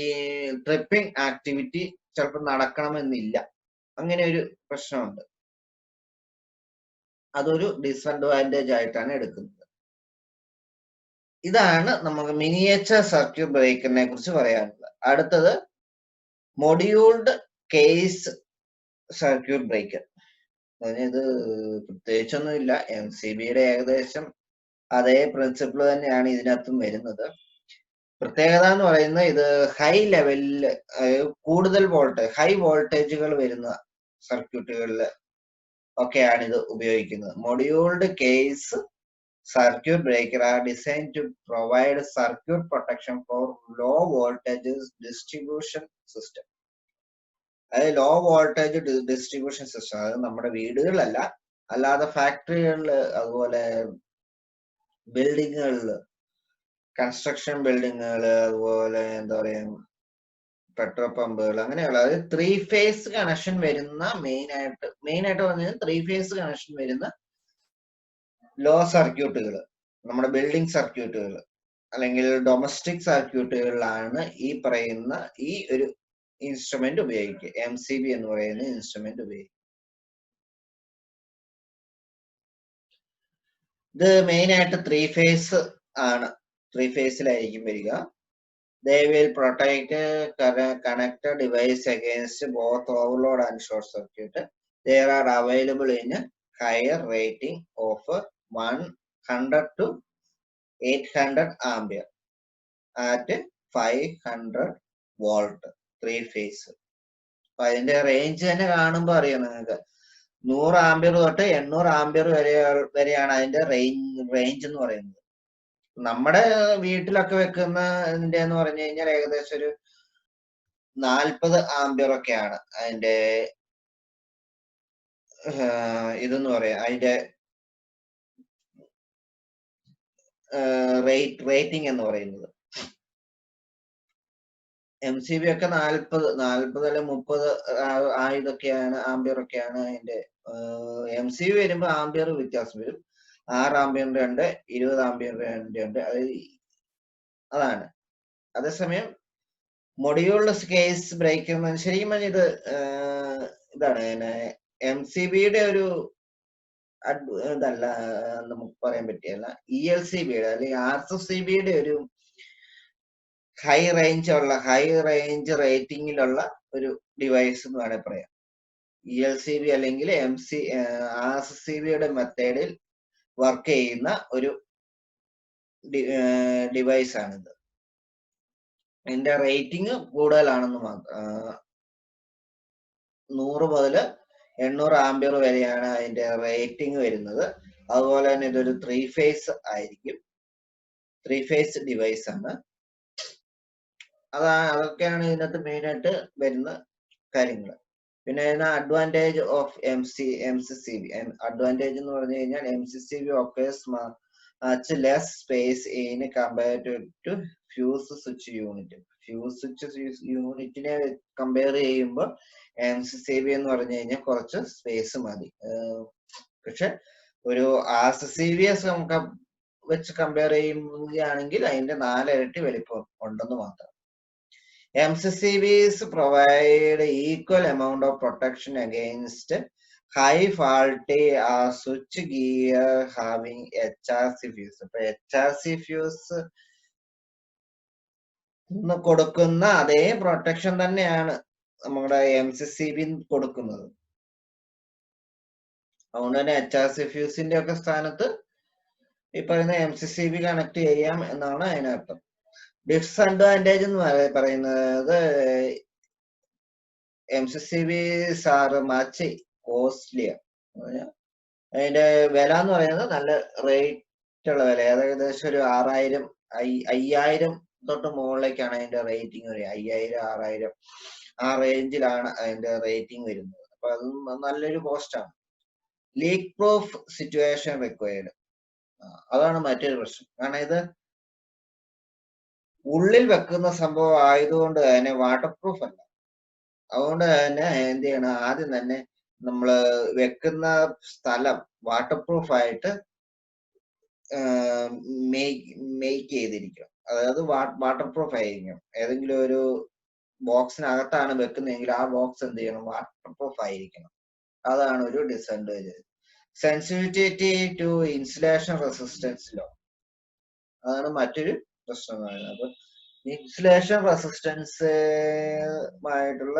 ട്രിപ്പിംഗ് ആക്ടിവിറ്റി ചിലപ്പോൾ നടക്കണമെന്നില്ല. അങ്ങനെ ഒരു പ്രശ്നമുണ്ട്. അതൊരു ഡിസ്അഡ്വാൻറ്റേജ് ആയിട്ടാണ് എടുക്കുന്നത്. ഇതാണ് നമുക്ക് മിനിയേച്ചർ സർക്യൂട്ട് ബ്രേക്കറിനെ കുറിച്ച് പറയാനുള്ളത്. അടുത്തത് മൊഡ്യൂൾഡ് കേസ് സർക്യൂട്ട് ബ്രേക്കർ. ഇത് പ്രത്യേകിച്ചൊന്നുമില്ല, MCBയുടെ ഏകദേശം അതേ പ്രിൻസിപ്പിൾ തന്നെയാണ് ഇതിനകത്തും വരുന്നത്. പ്രത്യേകത എന്ന് പറയുന്നത് ഇത് ഹൈ ലെവലിൽ കൂടുതൽ ഹൈ വോൾട്ടേജുകൾ വരുന്ന സർക്യൂട്ടുകളിൽ ഒക്കെയാണ് ഇത് ഉപയോഗിക്കുന്നത്. മൊഡ്യൂൾഡ് case circuit breaker are designed to provide circuit protection for low voltage distribution system. അതായത് ലോ വോൾട്ടേജ് ഡിസ്ട്രിബ്യൂഷൻ സിസ്റ്റം, അതായത് നമ്മുടെ വീടുകളിലല്ല, അല്ലാതെ ഫാക്ടറികളിൽ, അതുപോലെ ബിൽഡിങ്ങുകളിൽ, കൺസ്ട്രക്ഷൻ ബിൽഡിങ്ങുകൾ, അതുപോലെ എന്താ പറയാ പെട്രോൾ പമ്പുകൾ, അങ്ങനെയുള്ള അതായത് 3 ഫേസ് കണക്ഷൻ വരുന്ന മെയിൻ ആയിട്ട് പറഞ്ഞാൽ 3 ഫേസ് കണക്ഷൻ വരുന്ന ലോ സർക്യൂട്ടുകൾ, നമ്മുടെ ബിൽഡിംഗ് സർക്യൂട്ടുകൾ അല്ലെങ്കിൽ ഡൊമസ്റ്റിക് സർക്യൂട്ടുകളിലാണ് ഈ പറയുന്ന ഈ ഒരു ഇൻസ്ട്രുമെന്റ് ഉപയോഗിക്കുക, MCB എന്ന് പറയുന്ന ഇൻസ്ട്രുമെന്റ് ഉപയോഗിക്കുക. ഇത് മെയിൻ ആയിട്ട് 3 ഫേസ് ആണ്, 3 ഫേസിലായിരിക്കും വരിക. They will protect connected device against both overload and short circuit. They are available in higher rating of 100 to 800 ampere at 500 volt 3 phase. അപ്പൊ അതിന്റെ റേഞ്ച് തന്നെ കാണുമ്പോൾ അറിയാം നിങ്ങൾക്ക്, 100 ആംബിയർ തൊട്ട് 800 ആംബിയർ വരെയാണ് അതിന്റെ റേഞ്ച് എന്ന് പറയുന്നത്. നമ്മുടെ വീട്ടിലൊക്കെ വെക്കുന്ന ഇതിന്റെ എന്ന് പറഞ്ഞു കഴിഞ്ഞാൽ ഏകദേശം ഒരു 40 ആംബിയർ ഒക്കെയാണ് അതിന്റെ ഇതെന്ന് പറയാം, അതിന്റെ റേറ്റിംഗ് എന്ന് പറയുന്നത്. MCB ഒക്കെ 40 അല്ലെ 30 ഇതൊക്കെയാണ്, ആംബിയർ ഒക്കെയാണ് അതിന്റെ. MCB വരുമ്പോ ആംബിയർ വ്യത്യാസം വരും. 6 ആംബിയറിന്റെ ഉണ്ട്, 20 ആംബിയറിന്റെ ഉണ്ട്, അതാണ്. അതേസമയം മൊഡ്യൂൾലെസ് കേസ് ബ്രേക്കർ ശരിക്കും പറഞ്ഞ ഇതാണ് MCBയുടെ ഒരു ഇതല്ല, നമുക്ക് പറയാൻ പറ്റിയല്ല. ELCBയുടെ അല്ലെങ്കിൽ RCCBയുടെ ഒരു ഹൈ റേഞ്ച് റേറ്റിംഗിലുള്ള ഒരു ഡിവൈസ് എന്ന് വേണേൽ പറയാം. ELCB അല്ലെങ്കിൽ RCCBയുടെ മെത്തേഡിൽ വർക്ക് ചെയ്യുന്ന ഒരു ഡിവൈസ് ആണിത്. ഇതിന്റെ റേറ്റിംഗ് കൂടുതലാണെന്ന് മാത്രം. 100 മുതൽ 800 ആംബിയർ വരെയാണ് അതിന്റെ റേറ്റിംഗ് വരുന്നത്. അതുപോലെ തന്നെ ഇതൊരു 3 ഫേസ് ആയിരിക്കും, 3 ഫേസ് ഡിവൈസ് ആണ്. അതൊക്കെയാണ് ഇതിനകത്ത് മെയിൻ ആയിട്ട് വരുന്ന കാര്യങ്ങൾ. പിന്നെ അഡ്വാൻറ്റേജ് ഓഫ് MCCB. അഡ്വാൻറ്റേജ് എന്ന് പറഞ്ഞു കഴിഞ്ഞാൽ MCCB occurs much less space in compared to fuse switch unit. Fuse switch യൂണിറ്റിനെ കമ്പയർ ചെയ്യുമ്പോൾ MCCB എന്ന് പറഞ്ഞു കഴിഞ്ഞാൽ കുറച്ച് സ്പേസ് മതി. പക്ഷെ ഒരു RCCB വെച്ച് കമ്പയർ ചെയ്യുകയാണെങ്കിൽ അതിന്റെ 4 ഇരട്ടി വലിപ്പം ഉണ്ടെന്ന് മാത്രം. MCCBs provide equal amount of protection against high faulty switch gear having HRC fuse. അപ്പൊ HRC fuse കൊടുക്കുന്ന അതേ പ്രൊട്ടക്ഷൻ തന്നെയാണ് നമ്മുടെ MCCB കൊടുക്കുന്നത്. അതുകൊണ്ട് തന്നെ HRC ഫ്യൂസിന്റെ ഒക്കെ സ്ഥാനത്ത് ഈ പറയുന്ന MCCB കണക്ട് ചെയ്യാം എന്നാണ് അതിനർത്ഥം. ഡിസ്അഡ്വാൻറ്റേജ് എന്ന് പറയുന്നത് MCCBs are much costlier. അതിന്റെ വില എന്ന് പറയുന്നത് നല്ല റേറ്റ് ഉള്ള വില, ഏകദേശം ഒരു 5000 തൊട്ട് മുകളിലേക്കാണ് അതിന്റെ റേറ്റിംഗ് വരിക. 5000, 6000 ആ റേഞ്ചിലാണ് അതിന്റെ റേറ്റിംഗ് വരുന്നത്. അപ്പൊ അത് നല്ലൊരു കോസ്റ്റാണ്. ലീക്ക് പ്രൂഫ് സിറ്റുവേഷൻ റിക്വയർഡ്, അതാണ് മറ്റൊരു പ്രശ്നം. കാരണം ഇത് ഉള്ളിൽ വെക്കുന്ന സംഭവം ആയതുകൊണ്ട് തന്നെ വാട്ടർ പ്രൂഫ് അല്ല. അതുകൊണ്ട് തന്നെ എന്ത് ചെയ്യണം, ആദ്യം തന്നെ നമ്മൾ വെക്കുന്ന സ്ഥലം വാട്ടർ പ്രൂഫ് ആയിട്ട് മേക്ക് ചെയ്തിരിക്കണം. അതായത് വാട്ടർ പ്രൂഫ് ആയിരിക്കണം. ഏതെങ്കിലും ഒരു ബോക്സിനകത്താണ് വെക്കുന്നതെങ്കിൽ ആ ബോക്സ് എന്ത് ചെയ്യണം, വാട്ടർ പ്രൂഫ് ആയിരിക്കണം. അതാണ് ഒരു disadvantage. Sensitivity to insulation resistance low, അതാണ് മറ്റൊരു പ്രശ്നം. അപ്പൊ ഇൻസുലേഷൻ റെസിസ്റ്റൻസുമായിട്ടുള്ള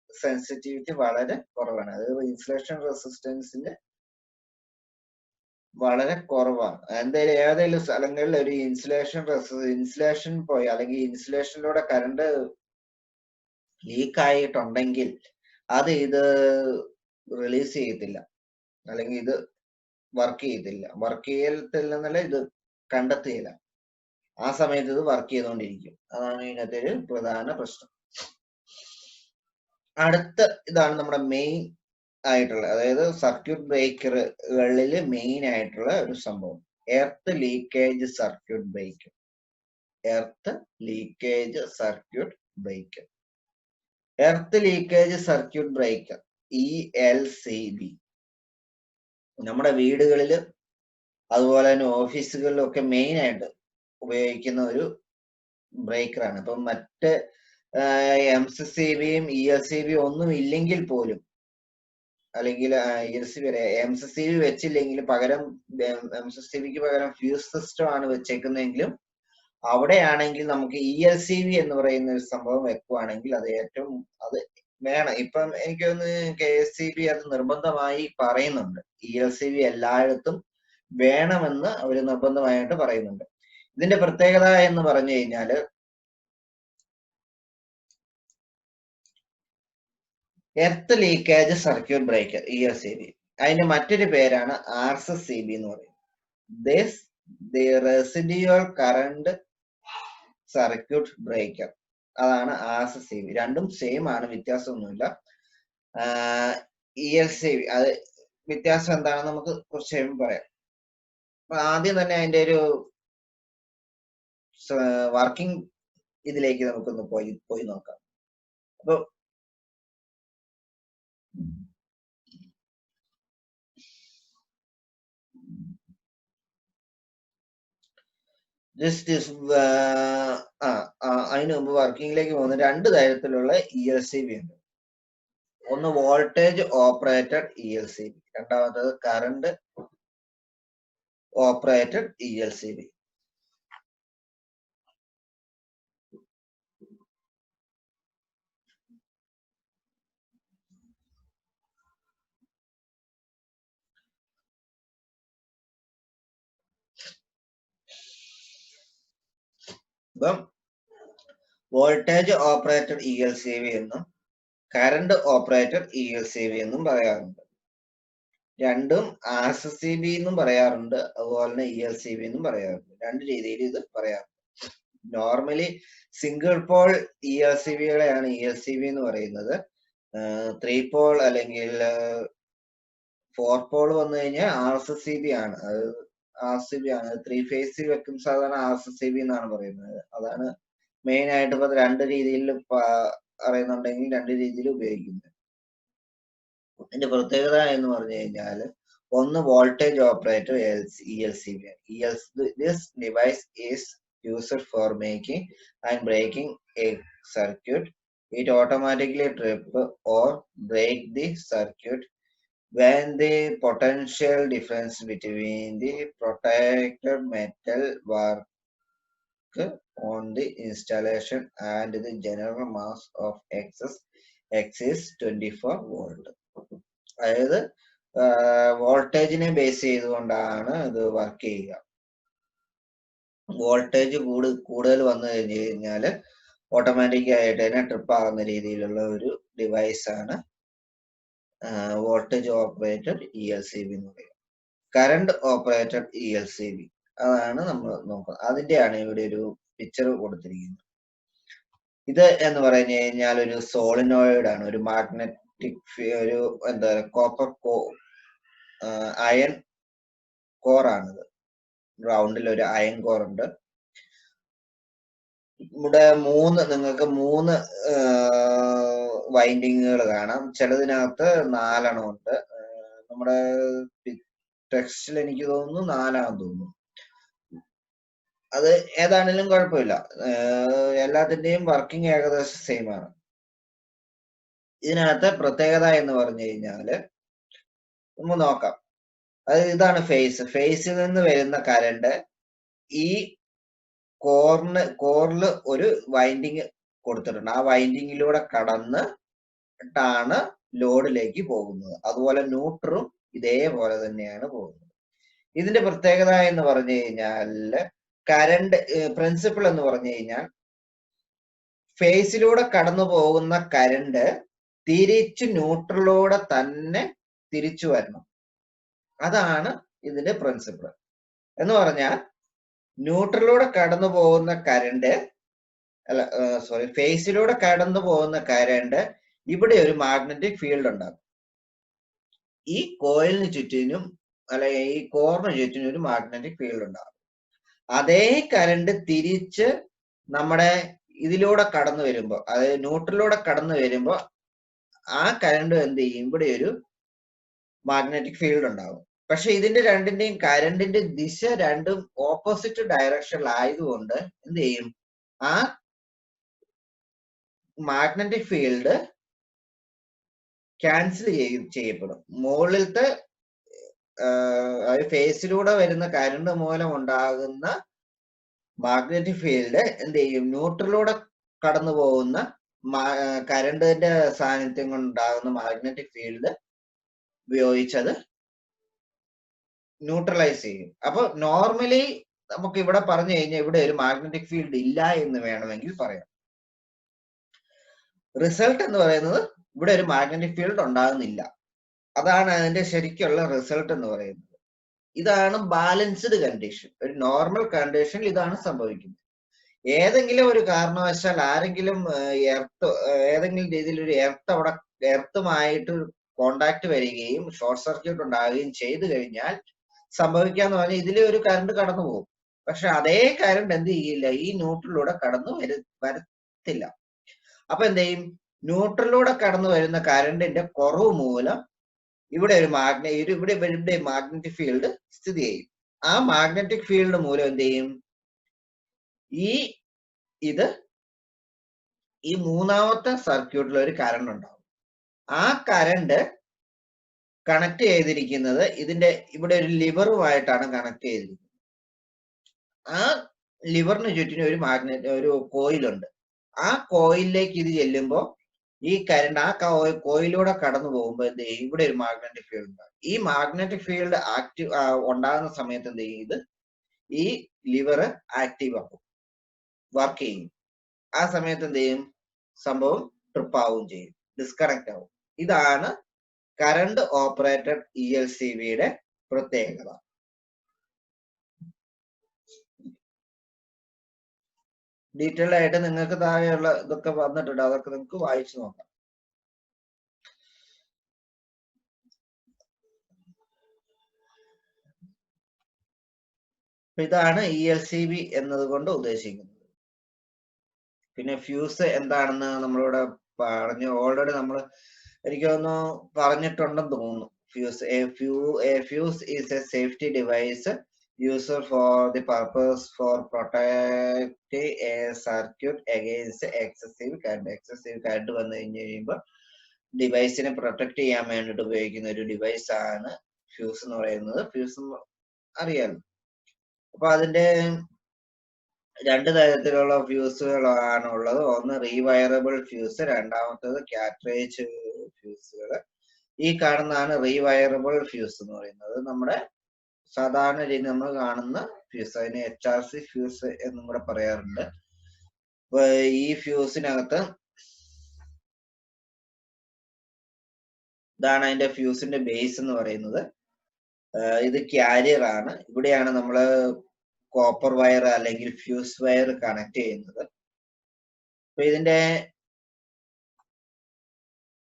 സെൻസിറ്റിവിറ്റി വളരെ കുറവാണ്. അതായത് ഇൻസുലേഷൻ റെസിസ്റ്റൻസിന്റെ വളരെ കുറവാണ്. ഏതെങ്കിലും സ്ഥലങ്ങളിൽ ഒരു ഇൻസുലേഷൻ പോയി അല്ലെങ്കിൽ ഇൻസുലേഷനിലൂടെ കറണ്ട് ലീക്ക് ആയിട്ടുണ്ടെങ്കിൽ അത് ഇത് റിലീസ് ചെയ്യത്തില്ല, അല്ലെങ്കിൽ ഇത് വർക്ക് ചെയ്യത്തില്ല, ഇത് കണ്ടെത്തുകയില്ല. ആ സമയത്ത് ഇത് വർക്ക് ചെയ്തുകൊണ്ടിരിക്കും. അതാണ് ഇതിനകത്തെ ഒരു പ്രധാന പ്രശ്നം. അടുത്ത ഇതാണ് നമ്മുടെ മെയിൻ ആയിട്ടുള്ള, അതായത് സർക്യൂട്ട് ബ്രേക്കറുകളിൽ മെയിൻ ആയിട്ടുള്ള ഒരു സംഭവം earth leakage circuit breaker. Earth leakage circuit breaker. Earth leakage circuit breaker ELCB നമ്മുടെ വീടുകളിൽ അതുപോലെ തന്നെ ഓഫീസുകളിലും ഒക്കെ മെയിൻ ആയിട്ട് ഉപയോഗിക്കുന്ന ഒരു ബ്രേക്കറാണ്. ഇപ്പം മറ്റ് MCCBയും ELCBയും ഒന്നും ഇല്ലെങ്കിൽ പോലും, അല്ലെങ്കിൽ MCCB വെച്ചില്ലെങ്കിൽ പകരം MCCBക്ക് പകരം ഫ്യൂസ് സിസ്റ്റം ആണ് വെച്ചേക്കുന്നതെങ്കിലും അവിടെയാണെങ്കിൽ നമുക്ക് ELCB എന്ന് പറയുന്ന ഒരു സംഭവം വെക്കുവാണെങ്കിൽ അത് ഏറ്റവും അത് വേണം. ഇപ്പം എനിക്ക് തോന്നുന്നു KSCB അത് നിർബന്ധമായി പറയുന്നുണ്ട്, ELCB എല്ലായിടത്തും വേണമെന്ന് അവർ നിർബന്ധമായിട്ട് പറയുന്നുണ്ട്. ഇതിന്റെ പ്രത്യേകത എന്ന് പറഞ്ഞു കഴിഞ്ഞാല് earth leakage circuit breaker ELCB, അതിന്റെ മറ്റൊരു പേരാണ് RCCB എന്ന് പറയുന്നത്. The residual current circuit breaker, അതാണ് RCCB. രണ്ടും സെയിം ആണ്, വ്യത്യാസമൊന്നുമില്ല. ELCB അത് വ്യത്യാസം എന്താണെന്ന് നമുക്ക് കുറച്ച് കഴിയുമ്പോൾ പറയാം. ആദ്യം തന്നെ അതിന്റെ ഒരു വർക്കിംഗ് ഇതിലേക്ക് നമുക്കൊന്ന് പോയി നോക്കാം. അപ്പൊ അതിന് മുമ്പ് വർക്കിംഗിലേക്ക് പോകുന്ന രണ്ട് തരത്തിലുള്ള ELCB ഉണ്ട്. ഒന്ന് വോൾട്ടേജ് ഓപ്പറേറ്റഡ് ELCB, രണ്ടാമത്തത് കറണ്ട് ഓപ്പറേറ്റഡ് ELCB. ഇപ്പം വോൾട്ടേജ് ഓപ്പറേറ്റഡ് ELCB എന്നും കറണ്ട് ഓപ്പറേറ്റഡ് ELCB എന്നും പറയാറുണ്ട്. രണ്ടും RCCB എന്നും പറയാറുണ്ട്, അതുപോലെ തന്നെ ELCB എന്നും പറയാറുണ്ട്. രണ്ട് രീതിയിൽ ഇത് പറയാറുണ്ട്. നോർമലി സിംഗിൾ പോൾ ELCBകളെയാണ് ELCB എന്ന് പറയുന്നത്. 3 പോൾ അല്ലെങ്കിൽ 4 പോൾ വന്നു കഴിഞ്ഞാൽ RCCB ആണ്. അത് RCB ആണ്. 3 ഫേസ് വെക്കും സാധാരണ RCCB എന്നാണ് പറയുന്നത്. അതാണ് മെയിൻ ആയിട്ട് ഇപ്പൊ രണ്ട് രീതിയിൽ പറയുന്നുണ്ടെങ്കിൽ രണ്ട് രീതിയിൽ ഉപയോഗിക്കുന്നത്. ഇതിന്റെ പ്രത്യേകത എന്ന് പറഞ്ഞു കഴിഞ്ഞാൽ ഒന്ന് voltage operator ELCB. This device is used for making and breaking a circuit. It automatically trip or break the circuit when the potential difference between the protected metal work on the installation and the general mass of excess exceeds 24 volt. അതായത് വോൾട്ടേജിനെ base ചെയ്തുകൊണ്ടാണ് ഇത് work ചെയ്യുക. Voltage കൂടുതൽ വന്നു കഴിഞ്ഞു കഴിഞ്ഞാൽ automatic ആയിട്ട് തന്നെ ട്രിപ്പ് ആകുന്ന രീതിയിലുള്ള ഒരു ഡിവൈസ് ആണ് വോൾട്ടേജ് ഓപ്പറേറ്റഡ് ELCB എന്ന് പറയുന്നത്. കറണ്ട് ഓപ്പറേറ്റഡ് ELCB അതാണ് നമ്മൾ നോക്കുന്നത്. അതിന്റെയാണ് ഇവിടെ ഒരു പിക്ചർ കൊടുത്തിരിക്കുന്നത്. ഇത് എന്ന് പറഞ്ഞു കഴിഞ്ഞാൽ ഒരു സോളിനോയിഡ് ആണ്, ഒരു മാഗ്നറ്റിക് ഒരു എന്താ കോപ്പർ അയൺ കോർ ആണിത്. റൗണ്ടിൽ ഒരു അയൺ കോർ ഉണ്ട്. ഇവിടെ നിങ്ങൾക്ക് മൂന്ന് വൈൻഡിങ്ങുകൾ കാണാം. ചിലതിനകത്ത് 4 ഉണ്ട്. നമ്മുടെ ടെക്സ്റ്റിൽ എനിക്ക് തോന്നുന്നു 4 തോന്നുന്നു. അത് ഏതാണെങ്കിലും കുഴപ്പമില്ല, എല്ലാത്തിന്റെയും വർക്കിംഗ് ഏകദേശം സെയിം ആണ്. ഇതിനകത്ത് പ്രത്യേകത എന്ന് പറഞ്ഞു കഴിഞ്ഞാല് നമുക്ക് നോക്കാം. അത് ഇതാണ് ഫേസിൽ നിന്ന് വരുന്ന കറണ്ട് ഈ കോറിൽ ഒരു വൈൻഡിങ് കൊടുത്തിട്ടുണ്ട്. ആ വൈൻഡിങ്ങിലൂടെ കടന്നിട്ടാണ് ലോഡിലേക്ക് പോകുന്നത്. അതുപോലെ ന്യൂട്രും ഇതേപോലെ തന്നെയാണ് പോകുന്നത്. ഇതിന്റെ പ്രത്യേകത എന്ന് പറഞ്ഞു കഴിഞ്ഞാല് കറണ്ട് പ്രിൻസിപ്പിൾ എന്ന് പറഞ്ഞു കഴിഞ്ഞാൽ ഫേസിലൂടെ കടന്നു പോകുന്ന കറണ്ട് തിരിച്ചു ന്യൂട്രലിലൂടെ തന്നെ തിരിച്ചു വരണം. അതാണ് ഇതിന്റെ പ്രിൻസിപ്പിൾ. എന്ന് പറഞ്ഞാൽ ന്യൂട്രലിലൂടെ കടന്നു പോകുന്ന കറണ്ട് ഫേസിലൂടെ കടന്നു പോകുന്ന കറണ്ട് ഇവിടെ ഒരു മാഗ്നറ്റിക് ഫീൽഡ് ഉണ്ടാകും. ഈ കോയിലിന് ചുറ്റിനും അല്ലെങ്കിൽ ഈ കോറിന് ചുറ്റിനും ഒരു മാഗ്നറ്റിക് ഫീൽഡ് ഉണ്ടാകും. അതേ കറണ്ട് തിരിച്ച് നമ്മുടെ ഇതിലൂടെ കടന്നു വരുമ്പോൾ, അതായത് ന്യൂട്രലിലൂടെ കടന്നു വരുമ്പോൾ ആ കറണ്ട് എന്ത് ചെയ്യും, ഇവിടെ ഒരു മാഗ്നറ്റിക് ഫീൽഡ് ഉണ്ടാകും. പക്ഷെ ഇതിന്റെ രണ്ടിന്റെയും കറണ്ടിന്റെ ദിശ രണ്ടും ഓപ്പോസിറ്റ് ഡയറക്ഷനിലായതുകൊണ്ട് എന്ത് ചെയ്യും, ആ മാഗ്നറ്റിക് ഫീൽഡ് ക്യാൻസൽ ചെയ്യപ്പെടും. മുകളിലത്തെ ഫേസിലൂടെ വരുന്ന കറണ്ട് മൂലം ഉണ്ടാകുന്ന മാഗ്നറ്റിക് ഫീൽഡ് എന്ത് ചെയ്യും, ന്യൂട്രലിലൂടെ കടന്നു പോകുന്ന കറണ്ടിന്റെ സാന്നിധ്യം കൊണ്ടുണ്ടാകുന്ന മാഗ്നറ്റിക് ഫീൽഡ് ഉപയോഗിച്ചത് ന്യൂട്രലൈസ് ചെയ്യും. അപ്പൊ നോർമലി നമുക്ക് ഇവിടെ പറഞ്ഞു കഴിഞ്ഞാൽ ഇവിടെ ഒരു മാഗ്നറ്റിക് ഫീൽഡ് ഇല്ല എന്ന് വേണമെങ്കിൽ പറയാം. റിസൾട്ട് എന്ന് പറയുന്നത് ഇവിടെ ഒരു മാഗ്നറ്റിക് ഫീൽഡ് ഉണ്ടാകുന്നില്ല. അതാണ് അതിന്റെ ശരിക്കുള്ള റിസൾട്ട് എന്ന് പറയുന്നത്. ഇതാണ് ബാലൻസ്ഡ് കണ്ടീഷൻ. ഒരു നോർമൽ കണ്ടീഷനിൽ ഇതാണ് സംഭവിക്കുന്നത്. ഏതെങ്കിലും ഒരു കാരണവശാൽ ആരെങ്കിലും ഏതെങ്കിലും രീതിയിൽ ഒരു എർത്തുമായിട്ട് കോണ്ടാക്ട് വരികയും ഷോർട്ട് സർക്യൂട്ട് ഉണ്ടാവുകയും ചെയ്തു കഴിഞ്ഞാൽ സംഭവിക്കാന്ന് പറഞ്ഞാൽ ഇതിൽ ഒരു കറണ്ട് കടന്നു പോകും. പക്ഷെ അതേ കറണ്ട് എന്ത് ചെയ്യില്ല, ഈ ന്യൂട്രലിലൂടെ കടന്നു വരത്തില്ല. അപ്പൊ എന്ത് ചെയ്യും, ന്യൂട്രലിലൂടെ കടന്നു വരുന്ന കറണ്ടിന്റെ കുറവ് മൂലം ഇവിടെ ഒരു മാഗ്നറ്റിക് ഫീൽഡ് സ്ഥിതി ചെയ്യും. ആ മാഗ്നറ്റിക് ഫീൽഡ് മൂലം എന്ത് ചെയ്യും, ഈ മൂന്നാമത്തെ സർക്യൂട്ടിൽ ഒരു കറണ്ട് ഉണ്ടാവും. ആ കറണ്ട് കണക്ട് ചെയ്തിരിക്കുന്നത് ഇവിടെ ഒരു ലിവറുമായിട്ടാണ് കണക്ട് ചെയ്തിരിക്കുന്നത്. ആ ലിവറിന് ചുറ്റിനും ഒരു കോയിലുണ്ട്. ആ കോയിലിലേക്ക് ഇത് ചെല്ലുമ്പോൾ ഈ കറണ്ട് ആ കോയിലൂടെ കടന്നു പോകുമ്പോൾ എന്ത് ചെയ്യും, ഇവിടെ ഒരു മാഗ്നറ്റിക് ഫീൽഡ് ഉണ്ടാകും. ഈ മാഗ്നറ്റിക് ഫീൽഡ് ഉണ്ടാകുന്ന സമയത്ത് എന്ത് ചെയ്യും, ഈ ലിവർ ആക്റ്റീവ് ആകും, വർക്ക് ചെയ്യും. ആ സമയത്ത് എന്ത് ചെയ്യും, സംഭവം ട്രിപ്പ് ആവുകയും ചെയ്യും, ഡിസ്കണക്ട് ആവും. ഇതാണ് കറണ്ട് ഓപ്പറേറ്റഡ് ELCVയുടെ പ്രത്യേകത. ഡീറ്റെയിൽഡ് ആയിട്ട് നിങ്ങൾക്ക് താഴെയുള്ള ഇതൊക്കെ വന്നിട്ടുണ്ട്, അതൊക്കെ നിങ്ങൾക്ക് വായിച്ചു നോക്കാം. ഇതാണ് ELCV എന്നതുകൊണ്ട് ഉദ്ദേശിക്കുന്നത്. പിന്നെ ഫ്യൂസ് എന്താണെന്ന് നമ്മളിവിടെ ഓൾറെഡി നമ്മൾ എനിക്ക് തോന്നുന്നു പറഞ്ഞിട്ടുണ്ടെന്ന് തോന്നുന്നു. Fuse is a safety device used for the purpose for protecting a circuit against excessive current. Excessive current വന്നു കഴിയുമ്പോൾ ഡിവൈസിനെ പ്രൊട്ടക്ട് ചെയ്യാൻ വേണ്ടിയിട്ട് ഉപയോഗിക്കുന്ന ഒരു ഡിവൈസ് ആണ് ഫ്യൂസ് എന്ന് പറയുന്നത്. ഫ്യൂസ് അറിയാലോ. അപ്പൊ അതിന്റെ രണ്ട് തരത്തിലുള്ള ഫ്യൂസുകളാണ് ഉള്ളത്. ഒന്ന് റീവയറബിൾ ഫ്യൂസ്, രണ്ടാമത്തേത് കാർട്രേജ് ഫ്യൂസുകൾ. ഈ കാണുന്നതാണ് റീവയറബിൾ ഫ്യൂസ് എന്ന് പറയുന്നത്. നമ്മുടെ സാധാരണ രീതി നമ്മൾ കാണുന്ന ഫ്യൂസ്, അതിന് HRC ഫ്യൂസ് എന്നും കൂടെ പറയാറുണ്ട്. അപ്പൊ ഈ ഫ്യൂസിനകത്ത് ഇതാണ് അതിന്റെ ഫ്യൂസിന്റെ ബേസ് എന്ന് പറയുന്നത്. ഇത് ക്യാരിയർ ആണ്. ഇവിടെയാണ് നമ്മള് കോപ്പർ വയർ അല്ലെങ്കിൽ ഫ്യൂസ് വയർ കണക്ട് ചെയ്യുന്നത്. അപ്പൊ ഇതിന്റെ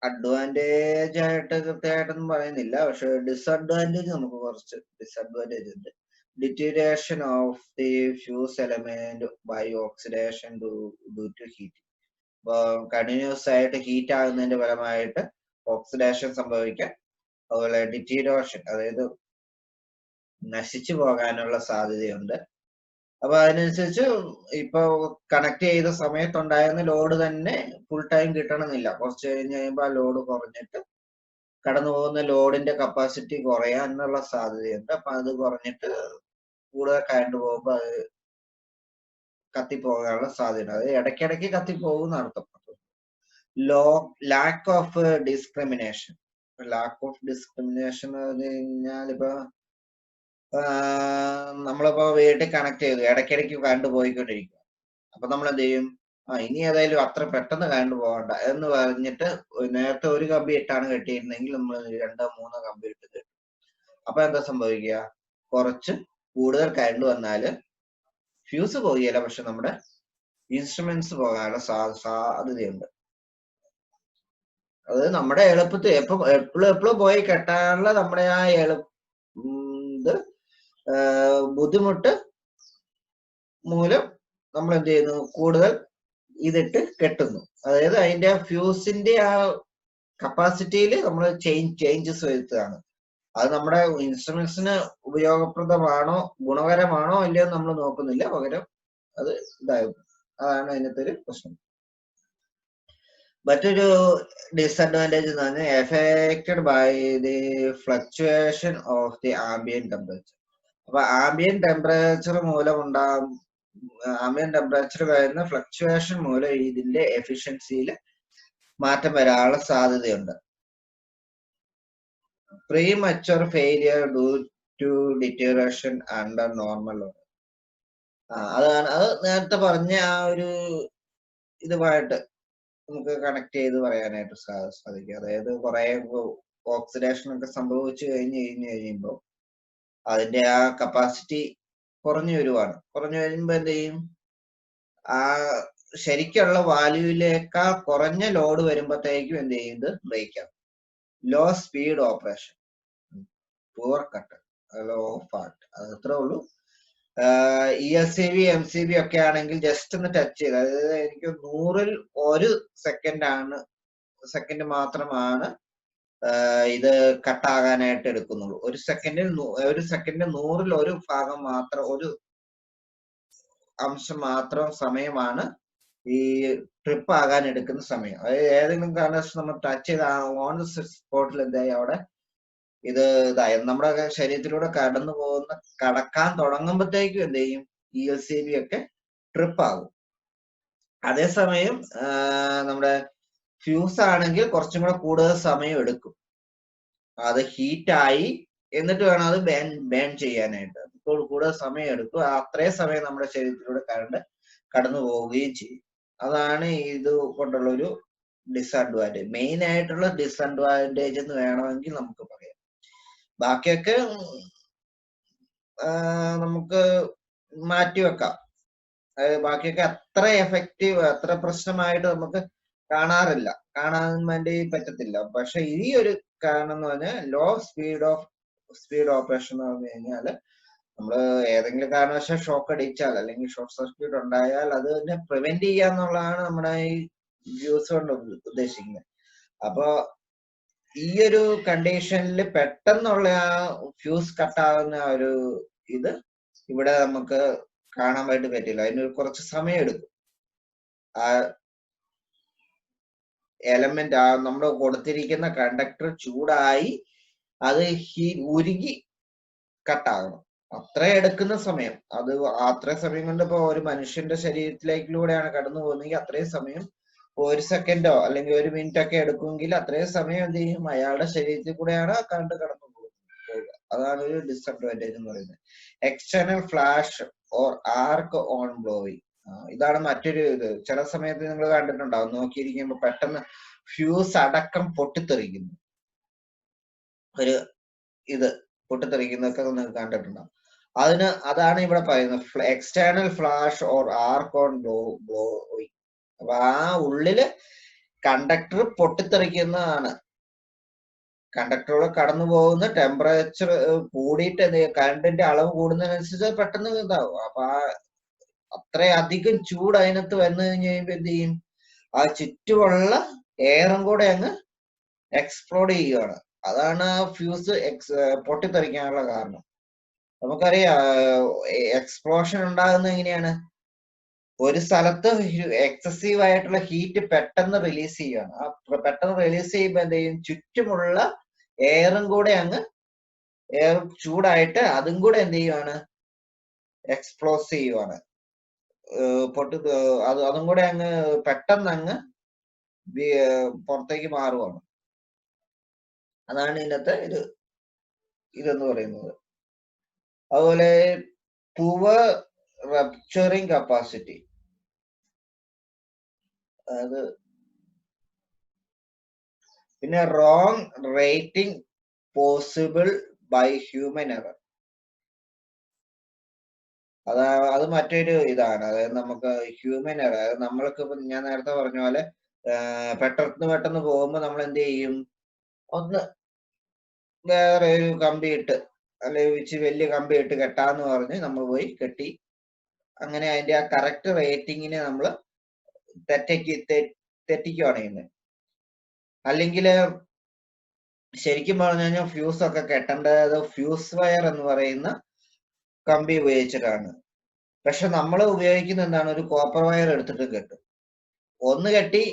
അഡ്വാൻറ്റേജ് ആയിട്ട് കൃത്യമായിട്ടൊന്നും പറയുന്നില്ല, പക്ഷെ ഡിസഡ്വാൻറ്റേജ് നമുക്ക് കുറച്ച് ഡിസഡ്വാൻറ്റേജ് ഉണ്ട്. Deterioration of the fuse element by oxidation due to heat. അപ്പൊ കണ്ടിന്യൂസ് ആയിട്ട് ഹീറ്റ് ആകുന്നതിന്റെ ഫലമായിട്ട് ഓക്സിഡേഷൻ സംഭവിക്കാം. അതുപോലെ ഡിറ്റീരിയേഷൻ, അതായത് നശിച്ചു പോകാനുള്ള സാധ്യതയുണ്ട്. അപ്പൊ അതിനനുസരിച്ച് ഇപ്പൊ കണക്ട് ചെയ്ത സമയത്തുണ്ടായിരുന്ന ലോഡ് തന്നെ ഫുൾ ടൈം കിട്ടണമെന്നില്ല. കുറച്ച് കഴിഞ്ഞ് കഴിയുമ്പോൾ ആ ലോഡ് കുറഞ്ഞിട്ട് കടന്നു പോകുന്ന ലോഡിന്റെ കപ്പാസിറ്റി കുറയാനുള്ള സാധ്യതയുണ്ട്. അപ്പൊ അത് കുറഞ്ഞിട്ട് കൂടുതൽ കറണ്ട് പോകുമ്പോൾ അത് കത്തിപ്പോകാനുള്ള സാധ്യത. അത് ഇടയ്ക്കിടയ്ക്ക് കത്തിപ്പോകും എന്നർത്ഥം. Lack of discrimination. Lack of discrimination എന്ന് പറഞ്ഞു കഴിഞ്ഞാൽ ഇപ്പൊ നമ്മളിപ്പോ വീട്ടിൽ കണക്ട് ചെയ്തു, ഇടയ്ക്കിടയ്ക്ക് കറണ്ട് പോയിക്കൊണ്ടിരിക്കുക. അപ്പൊ നമ്മൾ എന്ത് ചെയ്യും, ഇനി ഏതായാലും അത്ര പെട്ടെന്ന് കറണ്ട് പോകണ്ട എന്ന് പറഞ്ഞിട്ട് നേരത്തെ ഒരു കമ്പി ഇട്ടാണ് കെട്ടിയിരുന്നെങ്കിൽ നമ്മൾ 2-3 കമ്പി ഇട്ട് കെട്ടും. അപ്പൊ എന്താ സംഭവിക്കുക, കുറച്ച് കൂടുതൽ കറണ്ട് വന്നാല് ഫ്യൂസ് പോവുകയില്ല, പക്ഷെ നമ്മുടെ ഇൻസ്ട്രുമെന്റ്സ് പോകാനുള്ള സാധ്യതയുണ്ട്. അത് നമ്മുടെ എളുപ്പത്തിൽ എപ്പോഴും പോയി കെട്ടാനുള്ള നമ്മുടെ ആ ഇത് ബുദ്ധിമുട്ട് മൂലം നമ്മൾ എന്ത് ചെയ്യുന്നു, കൂടുതൽ ഇതിട്ട് കെട്ടുന്നു. അതായത് അതിന്റെ ഫ്യൂസിന്റെ ആ കപ്പാസിറ്റിയിൽ നമ്മൾ ചേഞ്ചസ് വരുത്തുകയാണ്. അത് നമ്മുടെ ഇൻസ്ട്രുമെന്റ്സിന് ഉപയോഗപ്രദമാണോ ഗുണകരമാണോ അല്ലയോ നമ്മൾ നോക്കുന്നില്ല, പകരം അത് ഇതായിരുന്നു. അതാണ് അതിനകത്ത് ഒരു പ്രശ്നം. മറ്റൊരു ഡിസഡ്വാൻറ്റേജ് എന്ന് പറഞ്ഞാൽ affected by the fluctuation of the ambient temperature. അപ്പൊ ആംബിയൻ ടെമ്പറേച്ചർ മൂലം ആംബിയൻ ടെമ്പറേച്ചർ വരുന്ന ഫ്ലക്ച്വേഷൻ മൂലം ഇതിന്റെ എഫിഷ്യൻസിയിൽ മാറ്റം വരാനുള്ള സാധ്യതയുണ്ട്. Premature failure due to deterioration under normal load. അതാണ് അത് നേരത്തെ പറഞ്ഞ ആ ഒരു ഇതുമായിട്ട് നമുക്ക് കണക്ട് ചെയ്ത് പറയാനായിട്ട് സാധിക്കും. അതായത് കുറെ ഓക്സിഡേഷൻ ഒക്കെ സംഭവിച്ചു കഴിയുമ്പോൾ അതിന്റെ ആ കപ്പാസിറ്റി കുറഞ്ഞു വരുമ്പോ എന്ത് ചെയ്യും, ആ ശരിക്കുള്ള വാല്യൂവിലേക്കാൾ കുറഞ്ഞ ലോഡ് വരുമ്പോഴത്തേക്കും എന്ത് ചെയ്യും, ഇത് ബ്രേക്ക് ആവും. Low speed operation, poor cut, low fault, അത് അത്രേ ഉള്ളൂ. ESCV MCV ഒക്കെ ആണെങ്കിൽ ജസ്റ്റ് ഒന്ന് ടച്ച് ചെയ്ത്, അതായത് എനിക്ക് 100ൽ 1 സെക്കൻഡ് മാത്രമാണ് ഇത് കട്ടാകാനായിട്ട് എടുക്കുന്നുള്ളൂ. ഒരു സെക്കൻഡിൽ 100ൽ 1 ഭാഗം മാത്രം, ഒരു അംശം മാത്രം സമയമാണ് ഈ ട്രിപ്പ് ആകാൻ എടുക്കുന്ന സമയം. അതായത് ഏതെങ്കിലും കാരണവശാൽ നമ്മൾ ടച്ച് ചെയ്ത് ഓൺ സ്പോട്ടിൽ എന്തായി അവിടെ ഇത് ഇതായി നമ്മുടെ ശരീരത്തിലൂടെ കടക്കാൻ തുടങ്ങുമ്പോഴത്തേക്കും എന്ത് ചെയ്യും, ESCV ഒക്കെ ട്രിപ്പ് ആകും. അതേസമയം നമ്മുടെ ഫ്യൂസ് ആണെങ്കിൽ കുറച്ചും കൂടെ കൂടുതൽ സമയം എടുക്കും. അത് ഹീറ്റായി എന്നിട്ട് വേണം അത് ബേൺ ചെയ്യാനായിട്ട്. ഇപ്പോൾ കൂടുതൽ സമയം എടുക്കും. അത്രയും സമയം നമ്മുടെ ശരീരത്തിലൂടെ കറണ്ട് കടന്നു പോവുകയും ചെയ്യും. അതാണ് ഇത് കൊണ്ടുള്ള ഒരു ഡിസഡ്വാൻറ്റേജ്, മെയിൻ ആയിട്ടുള്ള ഡിസഡ്വാൻറ്റേജ് എന്ന് വേണമെങ്കിൽ നമുക്ക് പറയാം. ബാക്കിയൊക്കെ നമുക്ക് മാറ്റിവെക്കാം. ബാക്കിയൊക്കെ അത്ര എഫക്റ്റീവ്, അത്ര പ്രശ്നമായിട്ട് നമുക്ക് കാണാൻ വേണ്ടി പറ്റത്തില്ല. പക്ഷെ ഈ ഒരു കാരണം എന്ന് പറഞ്ഞാൽ ലോ സ്പീഡ് ഓപ്പറേഷൻ എന്ന് പറഞ്ഞു കഴിഞ്ഞാൽ നമ്മള് ഏതെങ്കിലും കാരണവശാൽ ഷോക്ക് അടിച്ചാൽ അല്ലെങ്കിൽ ഷോർട്ട് സർക്യൂട്ട് ഉണ്ടായാൽ അത് തന്നെ പ്രിവെന്റ് ചെയ്യാന്നുള്ളതാണ് നമ്മുടെ ഈ വ്യൂസ് കൊണ്ട് ഉദ്ദേശിക്കുന്നത്. അപ്പൊ ഈ ഒരു കണ്ടീഷനിൽ പെട്ടെന്നുള്ള ആ ഫ്യൂസ് കട്ടാവുന്ന ഒരു ഇത് ഇവിടെ നമുക്ക് കാണാൻ വേണ്ടി പറ്റില്ല. അതിന് കുറച്ച് സമയം എടുക്കും. ആ എലമെന്റ് നമ്മൾ കൊടുത്തിരിക്കുന്ന കണ്ടക്ടർ ചൂടായി അത് ഉരുകി കട്ടാകണം. അത്ര എടുക്കുന്ന സമയം, അത് അത്രയും സമയം കൊണ്ട് ഇപ്പൊ ഒരു മനുഷ്യന്റെ ശരീരത്തിലേക്കിലൂടെയാണ് കടന്നു പോകുന്നതെങ്കിൽ അത്രയും സമയം 1 സെക്കൻഡോ അല്ലെങ്കിൽ 1 മിനിറ്റ് ഒക്കെ എടുക്കുമെങ്കിൽ അത്രയും സമയം എന്ത് ചെയ്യും, അയാളുടെ ശരീരത്തിൽ കൂടെയാണ് കറണ്ട് കടന്നു പോകുക. അതാണ് ഒരു ഡിസഡ്വാൻറ്റേജ് എന്ന് പറയുന്നത്. External flash or arc on blowing, ഇതാണ് മറ്റൊരു ഇത്. ചില സമയത്ത് നിങ്ങൾ കണ്ടിട്ടുണ്ടാവും, നോക്കിയിരിക്കുമ്പോ പെട്ടെന്ന് ഫ്യൂസ് അടക്കം പൊട്ടിത്തെറിക്കുന്നു, ഒരു ഇത് പൊട്ടിത്തെറിക്കുന്നതൊക്കെ നിങ്ങൾക്ക് കണ്ടിട്ടുണ്ടാവും. അതാണ് ഇവിടെ പറയുന്നത് external flash or arc on blowing. അപ്പൊ ആ ഉള്ളില് കണ്ടക്ടർ പൊട്ടിത്തെറിക്കുന്നതാണ്. കണ്ടക്ടറിലൂടെ കടന്നു പോകുന്ന ടെമ്പറേച്ചർ കൂടിയിട്ട് കറണ്ടിന്റെ അളവ് കൂടുന്നതിനനുസരിച്ച് പെട്ടെന്ന് ഇതാവും. അപ്പൊ അത്രയധികം ചൂട് അതിനകത്ത് വന്നു കഴിഞ്ഞ് കഴിയുമ്പോ എന്ത് ചെയ്യും, ആ ചുറ്റുമുള്ള എയറും കൂടെ അങ്ങ് എക്സ്പ്ലോഡ് ചെയ്യുകയാണ്. അതാണ് ആ ഫ്യൂസ് പൊട്ടിത്തെറിക്കാനുള്ള കാരണം. നമുക്കറിയാം എക്സ്പ്ലോഷൻ ഉണ്ടാകുന്നത് എങ്ങനെയാണ്, ഒരു സ്ഥലത്ത് എക്സസീവ് ആയിട്ടുള്ള ഹീറ്റ് പെട്ടെന്ന് റിലീസ് ചെയ്യുകയാണ്. ആ പെട്ടെന്ന് റിലീസ് ചെയ്യുമ്പോൾ എന്ത് ചെയ്യും, ചുറ്റുമുള്ള എയറും കൂടെ അങ്ങ് എയർ ചൂടായിട്ട് അതും കൂടെ എന്ത് ചെയ്യുവാണ്, എക്സ്പ്ലോസ് ചെയ്യുവാണ്, അതും കൂടെ അങ്ങ് പെട്ടെന്ന് അങ്ങ് പുറത്തേക്ക് മാറുവാണ്. അതാണ് ഇതിനകത്തെ ഇതെന്ന് പറയുന്നത്. അതുപോലെ പുവർ റപ്ചറിങ് കപ്പാസിറ്റി, അത് പിന്നെ wrong rating possible by human error. അത് മറ്റൊരു ഇതാണ്. അതായത് നമുക്ക് ഹ്യൂമൻ എറർ, നമ്മൾക്ക് ഞാൻ നേരത്തെ പറഞ്ഞ പോലെ പെട്ടെന്ന് പോകുമ്പോൾ നമ്മൾ എന്ത് ചെയ്യും, ഒന്ന് വേറെ ഒരു കമ്പി ഇട്ട് അല്ലെങ്കിൽ ഇച്ചിരി വലിയ കമ്പി ഇട്ട് കെട്ടാന്ന് പറഞ്ഞ് നമ്മൾ പോയി കെട്ടി. അങ്ങനെ അതിന്റെ ആ കറക്റ്റ് റേറ്റിങ്ങിനെ നമ്മൾ തെറ്റിക്കുവാണ് ചെയ്യുന്നത്. അല്ലെങ്കിൽ ശരിക്കും പറഞ്ഞു കഴിഞ്ഞാൽ ഫ്യൂസ് ഒക്കെ കെട്ടേണ്ടത് ഫ്യൂസ് വയർ എന്ന് പറയുന്ന കമ്പി ഉപയോഗിച്ചിട്ടാണ്. പക്ഷെ നമ്മൾ ഉപയോഗിക്കുന്ന എന്താണ്, ഒരു കോപ്പർ വയർ എടുത്തിട്ട് കെട്ടും. ഒന്ന് കെട്ടി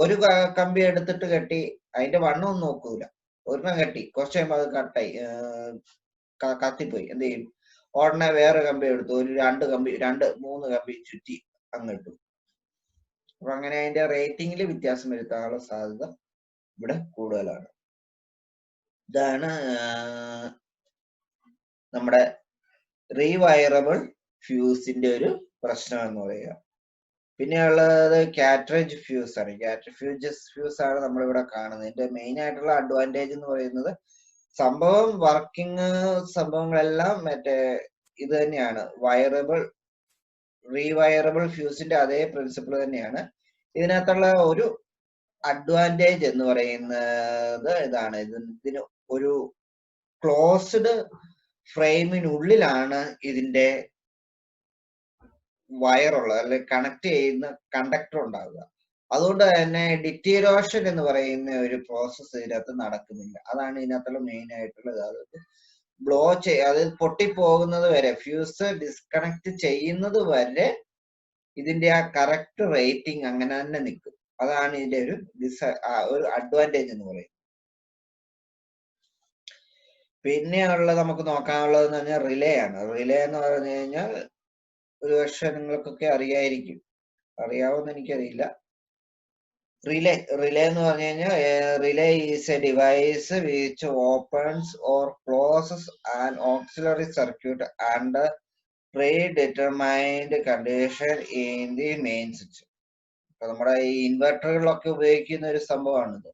ഒരു കമ്പി എടുത്തിട്ട് കെട്ടി അതിന്റെ വണ്ണം ഒന്നും നോക്കൂല. ഒരെണ്ണം കെട്ടി കുറച്ച് കഴിയുമ്പോൾ അത് കട്ടായി കത്തിപ്പോയി. എന്ത് ചെയ്യും, ഉടനെ വേറെ കമ്പി എടുത്തു ഒരു 2-3 കമ്പി ചുറ്റി അങ്ങിട്ടു. അപ്പൊ അങ്ങനെ അതിന്റെ റേറ്റിംഗിൽ വ്യത്യാസം വരുത്താനുള്ള സാധ്യത ഇവിടെ കൂടുതലാണ്. ഇതാണ് നമ്മുടെ റീവയറബിൾ ഫ്യൂസിന്റെ ഒരു പ്രശ്നം എന്ന് പറയുക. പിന്നെ ഉള്ളത് കാറ്ററേജ് ഫ്യൂസ് ആണ്. കാറ്ററേജ് ഫ്യൂസ് ആണ് നമ്മളിവിടെ കാണുന്നത്. ഇതിന്റെ മെയിൻ ആയിട്ടുള്ള അഡ്വാൻറ്റേജ് എന്ന് പറയുന്നത് സംഭവം വർക്കിംഗ് സംഭവങ്ങളെല്ലാം മറ്റേ ഇത് തന്നെയാണ്, റീവയറബിൾ ഫ്യൂസിന്റെ അതേ പ്രിൻസിപ്പിൾ തന്നെയാണ്. ഇതിനകത്തുള്ള ഒരു അഡ്വാൻറ്റേജ് എന്ന് പറയുന്നത് ഇതാണ്, ഇതിന് ഒരു ക്ലോസ്ഡ് ഫ്രെയിമിനുള്ളിലാണ് ഇതിന്റെ വയറുള്ളത്, അല്ലെങ്കിൽ കണക്ട് ചെയ്യുന്ന കണ്ടക്ടർ ഉണ്ടാവുക. അതുകൊണ്ട് തന്നെ ഡിറ്റീരിയോഷൻ എന്ന് പറയുന്ന ഒരു പ്രോസസ്സ് ഇതിനകത്ത് നടക്കുന്നില്ല. അതാണ് ഇതിനകത്തുള്ള മെയിൻ ആയിട്ടുള്ളത്. അതായത് അതായത് പൊട്ടിപ്പോകുന്നത് വരെ, ഫ്യൂസ് ഡിസ്കണക്ട് ചെയ്യുന്നത് വരെ ഇതിന്റെ ആ കറക്റ്റ് റേറ്റിംഗ് അങ്ങനെ തന്നെ നിൽക്കും. അതാണ് ഇതിന്റെ ഒരു അഡ്വാൻറ്റേജ് എന്ന് പറയുന്നത്. പിന്നെയുള്ളത് നമുക്ക് നോക്കാനുള്ളത് എന്ന് പറഞ്ഞാൽ റിലേ ആണ്. റിലേ എന്ന് പറഞ്ഞു കഴിഞ്ഞാൽ ഒരു പക്ഷെ നിങ്ങൾക്കൊക്കെ അറിയായിരിക്കും, അറിയാവോന്ന് എനിക്കറിയില്ല. റിലേ എന്ന് പറഞ്ഞു കഴിഞ്ഞാൽ relay is a device which opens or closes an auxiliary circuit and predetermined condition in the main switch. അപ്പൊ നമ്മുടെ ഈ ഇൻവെർട്ടറുകളിലൊക്കെ ഉപയോഗിക്കുന്ന ഒരു സംഭവമാണിത്.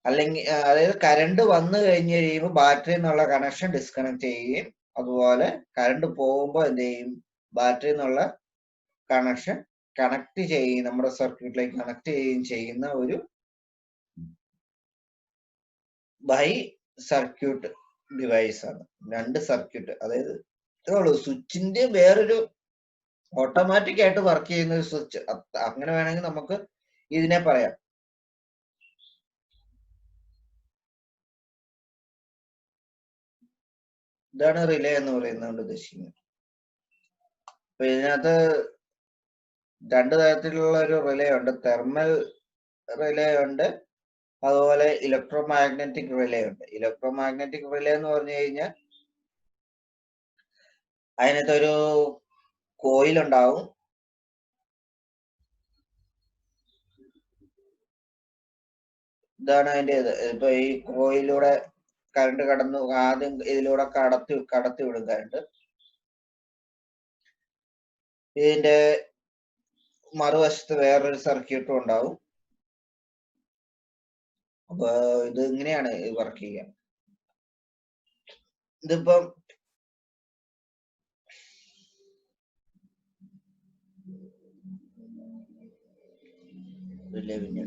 അല്ലെങ്കിൽ അതായത് കറണ്ട് വന്നു കഴിഞ്ഞ് കഴിയുമ്പോൾ ബാറ്ററി എന്നുള്ള കണക്ഷൻ ഡിസ്കണക്ട് ചെയ്യുകയും അതുപോലെ കറണ്ട് പോകുമ്പോൾ എന്ത് ചെയ്യും, ബാറ്ററി എന്നുള്ള കണക്ഷൻ കണക്ട് ചെയ്യും, നമ്മുടെ സർക്യൂട്ടിലേക്ക് കണക്ട് ചെയ്യുകയും ചെയ്യുന്ന ഒരു ബൈ സർക്യൂട്ട് ഡിവൈസ് ആണ്. 2 സർക്യൂട്ട്, അതായത് സ്വിച്ചിന്റെ വേറൊരു ഓട്ടോമാറ്റിക് ആയിട്ട് വർക്ക് ചെയ്യുന്ന ഒരു സ്വിച്ച്, അങ്ങനെ വേണമെങ്കിൽ നമുക്ക് ഇതിനെ പറയാം. ഇതാണ് റിലേ എന്ന് പറയുന്നത് ഉദ്ദേശിക്കുന്നത്. അപ്പൊ ഇതിനകത്ത് 2 തരത്തിലുള്ള ഒരു റിലേ ഉണ്ട്. തെർമൽ റിലേ ഉണ്ട്, അതുപോലെ ഇലക്ട്രോ മാഗ്നറ്റിക് റിലേ ഉണ്ട്. ഇലക്ട്രോ മാഗ്നറ്റിക് റിലേ എന്ന് പറഞ്ഞു കഴിഞ്ഞാൽ അതിനകത്തൊരു കോയിൽ ഉണ്ടാവും. ഇതാണ് അതിന്റെ ഇത്. ഇപ്പൊ ഈ കോയിലൂടെ കറണ്ട് കടന്നു, ആദ്യം ഇതിലൂടെ കടത്തി വിടും കറണ്ട്. ഇതിന്റെ മറുവശത്ത് വേറൊരു സർക്യൂട്ടും ഉണ്ടാവും. അപ്പൊ ഇത് ഇങ്ങനെയാണ് വർക്ക് ചെയ്യുക. ഇതിപ്പം റിലേ പിന്നെ